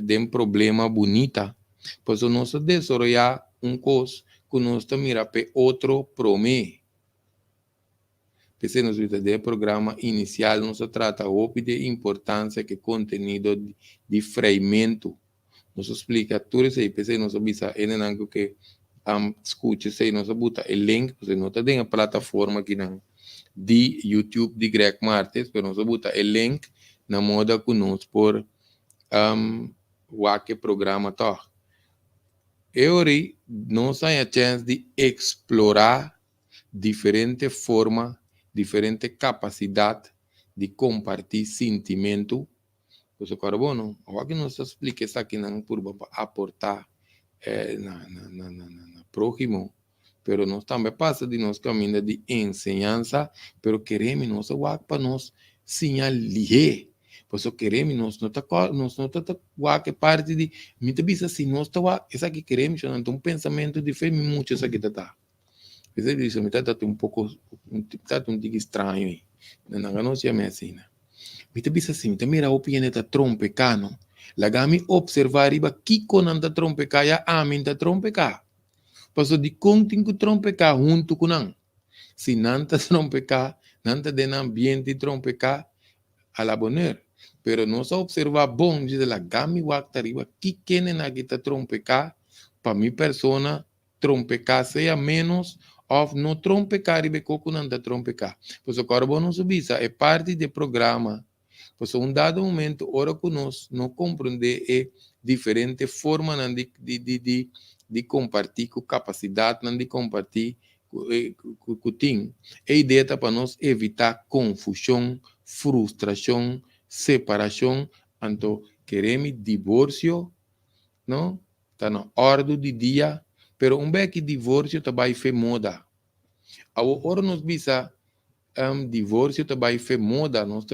de um problema bonita, pois nós desarrollar coisa que nós mira para outro prome. Porque nós visa de programa inicial, nós trata de importância que conteúdo de freimento. Nós explica tudo isso aí, porque nós visa algo que escute se nós bota o link, porque não tem a plataforma aqui de YouTube de Greg Martes, mas nós bota o link na moda que nós por o programa tá. Eu nós temos a chance de explorar diferente forma, diferente capacidade de compartilhar sentimento. Pois o carbono, agora que nós explica isso aqui não por aportar na próximo, pero nós também passa de nós caminho de ensinança, pero queremos nós para nós sinalizar, pois queremos nós não tá que parte de muita vez assim nós tá isso aqui queremos, então um pensamento de fé muito isso aqui tá. Isso me tá um pouco um tique estranho aí, não se é assim, né? Muita vez assim, mira a opinião da trompe cano. Lagami observar iba kiko nanta trompe kaya amin ta trompe ka. Paso di konting ku trompe ka junto kunang. Si nanta trompe ka, nanta den ambiente trompe ka, a la bonheur. Pero no se observa bom, dice la gami wakta riba, kikene na kita trompe ka, pa mi persona trompe ka sea menos of no trompe caribe coco não da trompe cá. Pois o carbono subisa é parte do programa. Pois um dado momento, ora que nós não compreender é diferente forma de compartilhar com capacidade, de compartilhar com tem. A ideia é para nós evitar confusão, frustração, separação. Então, queremos divórcio, não? Está na ordem do dia, pero um bem que divórcio também foi moda. Agora nós visa divórcio também foi moda, nós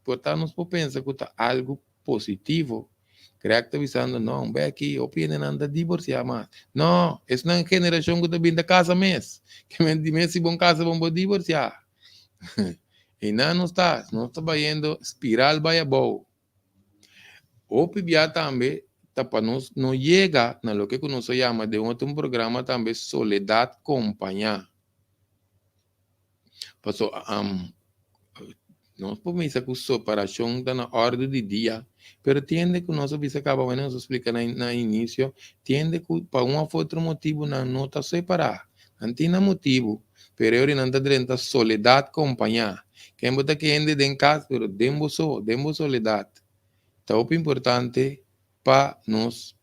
portanto nós pensar que está algo positivo. Creio que está avisando, não, bem aqui, opinião anda divorciar mais. Não, essa não é a geração que está vindo da casa mesmo. Que me diz se bom casa vamos divorciar. E não está indo espiral vai a boa. O PBA também tá para nós não chega na lo que nós chama de outro programa também soledade companhia. Passou nós podemos dizer que a separação está na ordem do dia, pero tiende que nós acaba de explicar no início, tiende que para um ou outro motivo não está separado. Não tem motivo, pero eu não está dentro soledade companhia. Quem bota que ande em casa, pero demo soledade. Então, o importante para nós,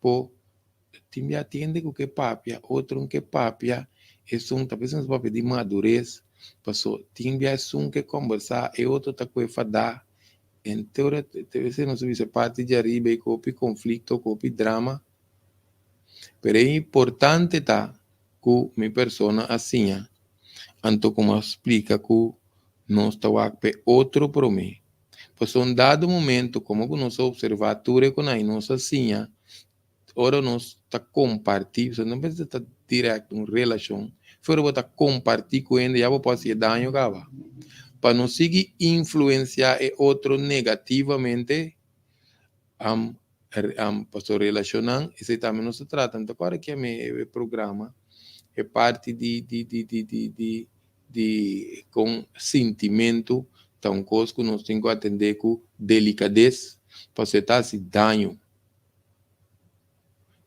também atende que papia, outro que papia, é talvez uns papia de madurez, passou, também é que conversar, e outro tá que fadar, então, talvez não se parte de arriba, e copi conflito, copi drama, pero é importante tá, que minha persona assim, então, como explica que nós tá outro para mim. Pois um dado momento, como que nós observadores com a nossa sinha, ora nós está compartilhando, não precisa estar direto em relação, fora botar compartilhar com ele, já vou fazer dano, para não seguir influenciar o outro negativamente, para relacionar, isso também não se trata. Então, agora que é programa, é parte de com sentimento, então, coisa que nós temos que atender com delicadeza, para acertar esse dano.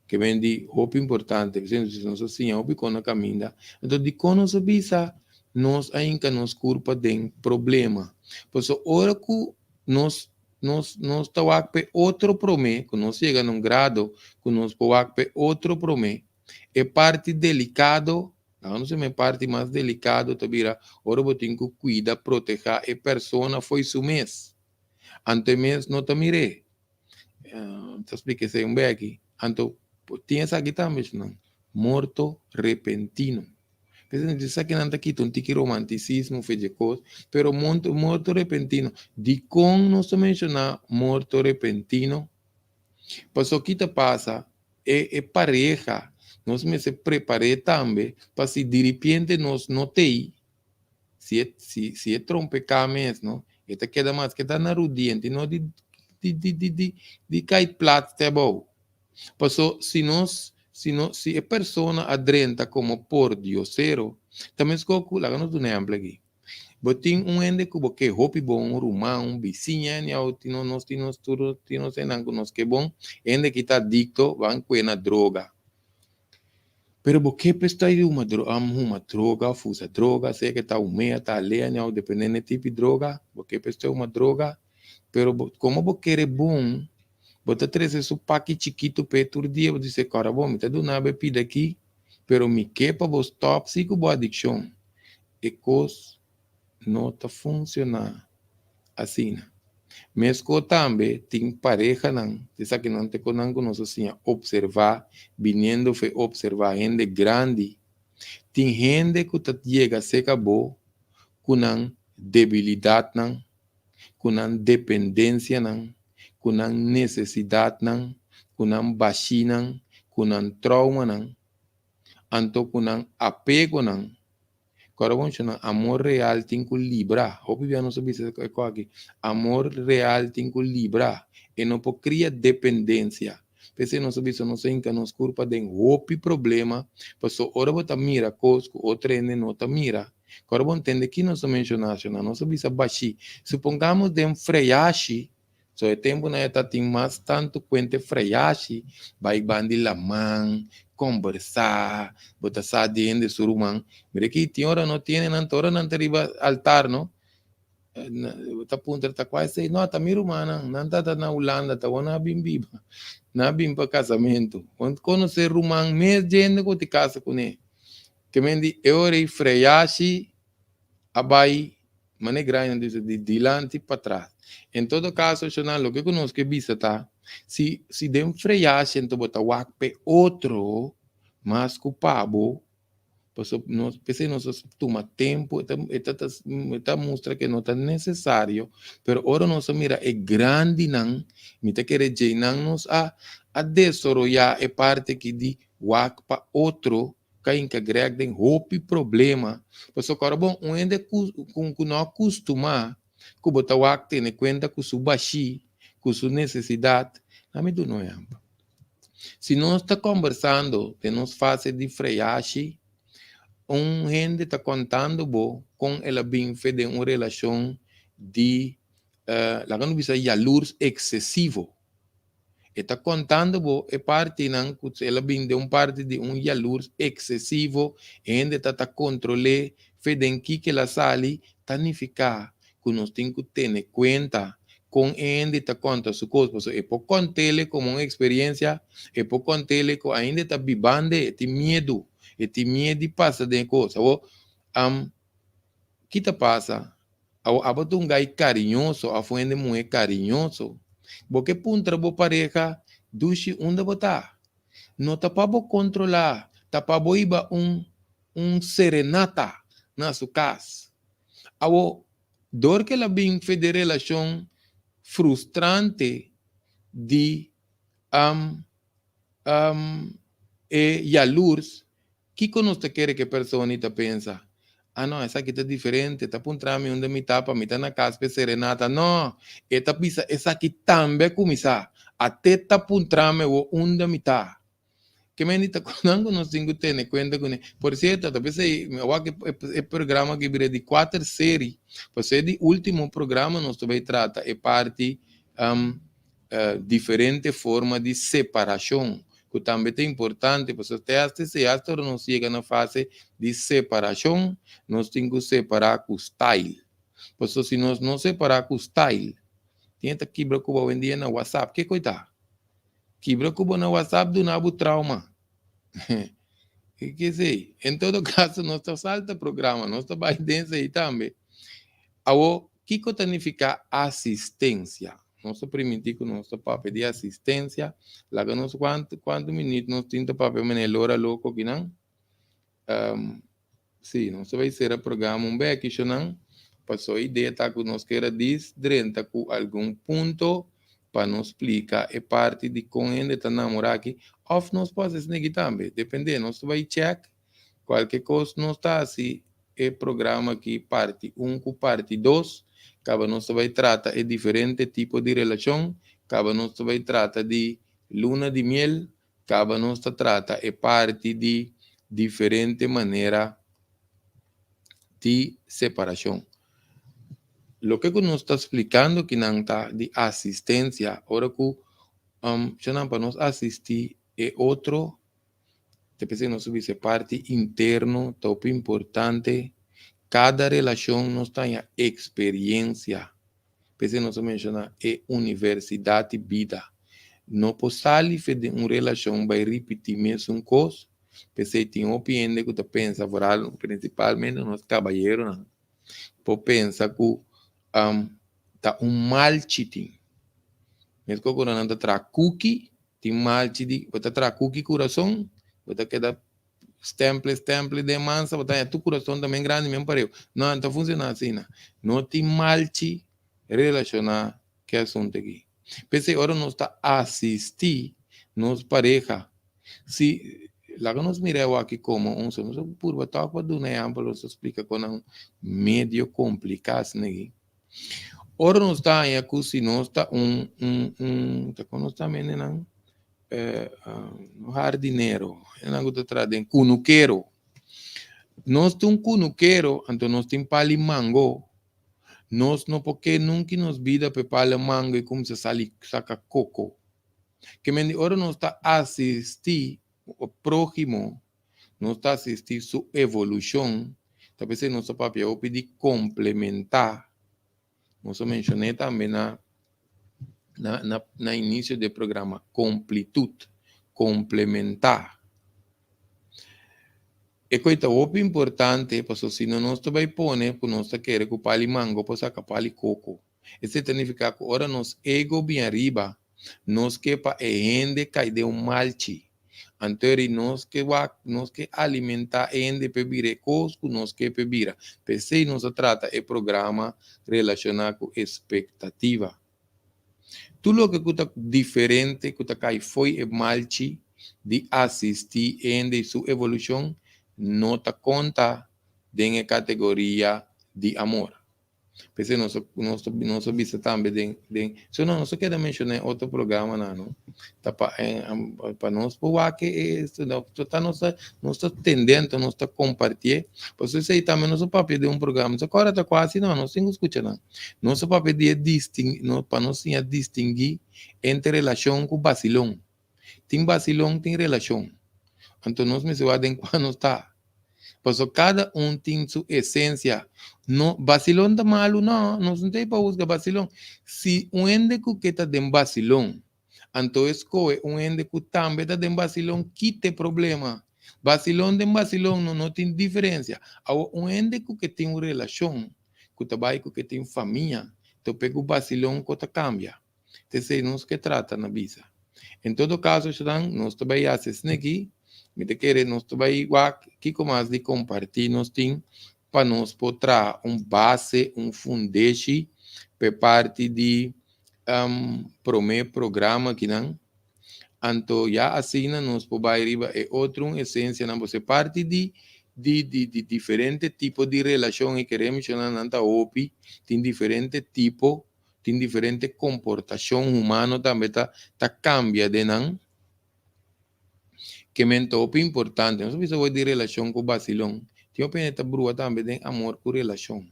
Que vem de roupa importante, que se nós assim, roupa com a caminha. Então, de quando nós visa, nós ainda nos culpa de problema. Por isso, hora que nós estamos outro problema, que nós chega num grado, que nós podemos outro problema, é parte delicado. Não sei, parte mais delicado, tabira, ora eu tenho que cuidar, proteger a pessoa foi su mês. Antes mês não te mirei. Te expliquei isso um bem aqui. Então, tinha essa aqui também, não? Morto repentino. Pensando que isso aqui não está aqui, um tique romanticismo, fez de coisa, pero morto repentino. De como nós mencionar morto repentino, pois o que te passa é pareja. Nós me se preparei também para se de repente nós notei se é trompecar mesmo, e te queda mais que está na rudiente, não de cair plato é bom. Passou se a pessoa adrenta como por diosero, também escolho lá nos do exemplo aqui. Botin ende que hopi bom rumão vizinha ni ao nós tudo nós enang que bom ende que está adicto van na droga. Pero porque está aí uma droga, fusa droga, sei que está meia, está alheia, dependendo do tipo de droga, porque está uma droga, pero como você é bom, você traz esse paque chiquito para todo dia, você diz, cara, bom, me está dando uma bebida aqui, pero me quepa vos tóxico, boa adicção. E coisa não está funcionando assim. Mesmo também tem pareja, não, essa que não te conheço assim, observar, vindo a observar gente grande. Tem gente que chega a ser acabou com debilidade, não, com dependência, não, com necessidade, não, com baixina, com trauma, não, então com apego, não. Agora vamos chamar amor real tem que librar. Óbvio, não sabia se é aqui. Amor real tem que librar. E não pode criar dependência. Porque não sabia se não sei que nos culpa de outro problema. Porque ora você mira coisa que outra não está mira. Agora vamos entender que nós mencionamos, não sabia se baixi. Supongamos de freache. So, o tempo na eta tem mais tanto quente freache. Vai bandir la mão, conversar, bota sa de surumang. Mire que ti ora no tiene nantora nantariba altar, no? Ta punta ta quase no, ta mi rumana, nanta ta na Holanda, ta wana bimbiba. Na bimba casamento. Quando conhecer rumang, mes gente ko ti casa com ele. Que mendi eore freyashi abai mane grande de dilante para trás. Em todo caso, lo que conozco que visita, se dem freyashi, então bota wakpe outro mais culpado, nós pensei nós toma tempo, está mostra que não está necessário, pero ora nós mira é grande não, me tá querer jeinar nos a desarrollar é parte que de wakpa outro que greg den hope problema, pois agora bom, onde com não acostumar, que botar wak tem conta com sua baixi, com sua necessidade, a mim do não é. Se nós está conversando, de nos fase de freashi, gente está contando com ela bem de uma relação de lá que não bisa yalurs excessivo. Está contando é parte não ela bem de parte de yalurs excessivo, gente está controlando feden que ela sali tanificar que nós temos que ter conta com gente está conta su coisa, é por contar como uma experiência, é por contar que ainda está vivendo esse medo. E ti medo passa de coisa. Que te passa? Abo tu gai carinhoso, a fuende muito carinhoso. Porque puntra bo pareja, dushi onde botar. Não tá para controlar, tá para iba serenata na sua casa. Abo dor que ela bem de relação frustrante de yalurs. Que quando você quer que a pessoa pensa, não, essa aqui está diferente, está por trás, onde me tapa, me está na casa, serenata. Não, essa aqui também começa, até está por trás, onde me está. Que me dita quando nós temos que ter conta com ele. Por certo, talvez é programa que vira de 4 séries, você de último programa nós também trata, é parte diferente forma de separação. Que também é importante, porque até não chega na fase de separação, nós temos que separar com o style. Porque se nós não separar com o style, tem que quebrar com o dia na WhatsApp, que coitado? Quebrar com o na WhatsApp do nabo trauma. Quer dizer, em todo caso, nós salta programa, nós vai dentro aí também. O que significa assistência? Nós permitimos que nós para pedir assistência, lá que nós quanto minutos nós temos para pedir hora louco que não? Sim, nós vai ser o programa um bem que não? Passou a ideia tá que nós queira desdrenta com algum ponto para nos explicar é parte de como ainda está namorar aqui, ou nós podemos negar também, depende, nós vai check qualquer coisa não está assim, é programa aqui parte 1 com parte 2, cada nós vai tratar de diferente tipo de relação, cada nós vai tratar de luna de miel, cada nós trata é parte de diferente maneira de separação. Lo que nos está explicando que não está de assistência, ahora que para nos assistir é outro, depois nós subir parte interno, top importante, cada relação nos tem experiência, depois nós menciona é universidade de vida, não pode sair de uma relação vai repetir mesmo coisa, pensei tem opinião que tu pensa, principalmente nos caballeros, por pensar que tá mal cheating. Mesmo quando não tá tra cookie, tem mal cheating, bota tra cookie coração, bota queda stemple de mansa, bota tu coração também grande mesmo para eu. Não, tá funcionando assim, não tem mal cheating relacionar que assunto aqui. Pensei, agora nós está assistir nos pareja. Se lá que nós miramos aqui como um somos por botar para do né, para nos explica com um meio complicado, né? Ora nós está aí aqui se nós está tá com nós também não jardineiro, não está trazendo cunuqueiro. Nós tem cunuqueiro, então nós tem pali mango. Nós não porque nunca nos vida para pali mango e como se saca coco. Que me ora nós está assistir o prójimo, nós está assistir sua evolução, talvez nosso papel é pedir complementar. Nós mencionei também na início do programa, completude, complementar. E coisa muito importante, porque se não nós vai pôr, por nós querer que o pali mango, para sacar pali coco. Isso significa que agora nós ego bem arriba, nós que para ende cai de malchi. Então, nós que alimentar ende pebire cosco, nós que pebira. Pensei, nós trata o programa relacionado com expectativa. Tudo que está diferente, que cai foi o malchi de assistir ende sua evolução, não está conta de categoria de amor. Pensei, nós vista também, se não quer mencionar outro programa, não. Tá para nós, porque nós está tendendo, nós está compartilhando. Você sei também, nosso papel de programa, agora está quase, não, nós temos que escutar, não. Nosso papel de distinguir, para nós distinguir entre relação com vacilão. Tem vacilão, tem relação. Então, nós me se quando está. Por cada tem sua essência. No, vacilão da malo, não tem para buscar vacilão. Se ende que está de vacilão, então escolhe ende que também está de vacilão, quite problema. Vacilão de vacilão não tem diferença. Ende que tem uma relação, que trabalha que tem família, então pega o vacilão que cambia. Então, nós que trata na vida. Em todo caso, nós também fazemos aqui. Me te querer nós vai igual que mais de compartilhar nós tem para nós poder base fundete por parte de primeiro programa que não então já assim nós podemos é outro essência não você parte de diferente tipo de relação e queremos mencionar nanta opi tem diferente tipo tem diferente comportação humano também tá cambia de não que é top importante. Não sei se vai de relação com o vacilão. Tem uma brua também de amor com relação.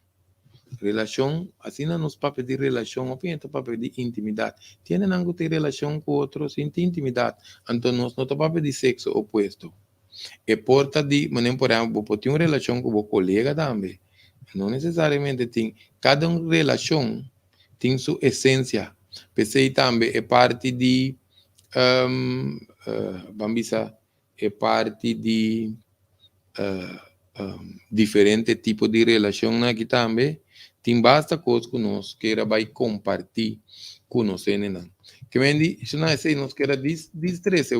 Relação, assim não nos papéis de relação, opinião papel de intimidade. Tem algo de relação com outros, sem intimidade. Então, nós não papel de sexo oposto. E porta de, mas por exemplo, tem uma relação com o colega também. Não necessariamente tem. Cada relação tem sua essência. Pensei também é parte de, vamos dizer, é parte de diferente tipo de relação aqui também. Tem basta coisa que nós queira vai compartilhar com nós, né? Que vem de, se não sei, nós queira distresse,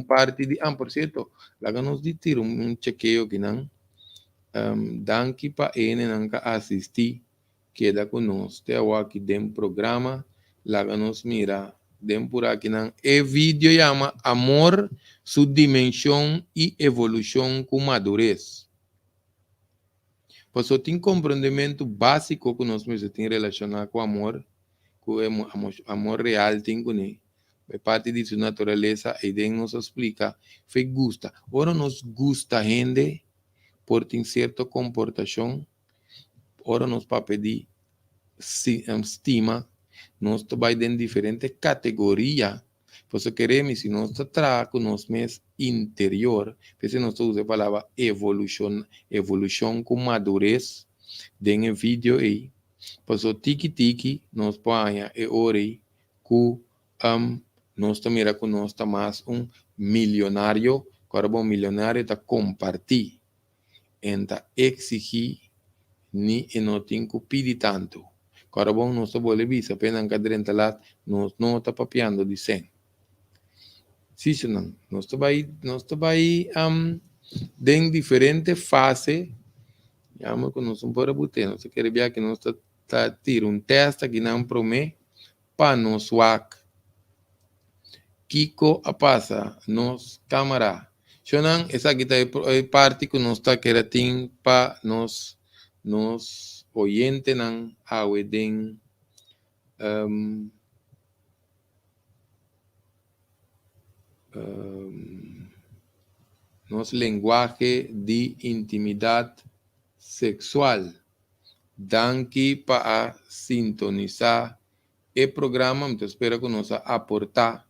parte de, por certo, lá nós de tiro chequeio que não, danke para ele não assistir, queda conosco, até aqui dentro programa, lá nós mira, dentro por aqui não, e vídeo chama Amor, sua dimensão e evolução com madurez. Pois tem compreendimento básico que nós mesmos tem relacionado com amor, com amor real tem com ele. É parte de sua natureza e Deus nos explica, foi gusta. Ora nos gusta gente por ter certa comportação, ora nos para pedir estima, nós vai em diferentes categorias. Por isso queremos, se nós trabalhamos com nós mesmos interior, por isso nós usamos a palavra evolução com madurez, dentro do vídeo aí. Por isso, tiki-tiki, nós põe e ore, que nós também com nós mais milionário, agora um milionário está compartilhando, está exigir, ni não tem que pedir tanto. Agora bom, nós estamos visa, apenas que dentro lá, nós não está papiando de 100. Sim, não. Nós estamos aí, em diferentes fases, chama que nós não podemos botar, nós queremos ver que nós está tirando teste que não promete, para nós WAC. Kiko a passa, nos câmara. Xonan, essa aqui é parte que nós está querendo para nos oyente nan aweden nos lenguaje de intimidade sexual. Danke para sintonizar o programa, então espero que nos aportar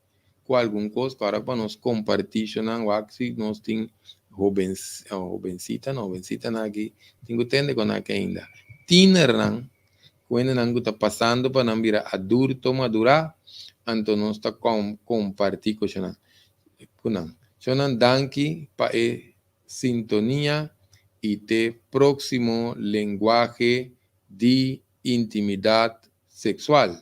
com algum coisa para nós compartilhar se nós tem jovencita aqui, tem que entender com aqui ainda. Tiner não, quando não está passando para não virar adulto madurar, então nós está compartilhando com ela. Então, danke para a sintonia e te próximo lenguaje de intimidade sexual.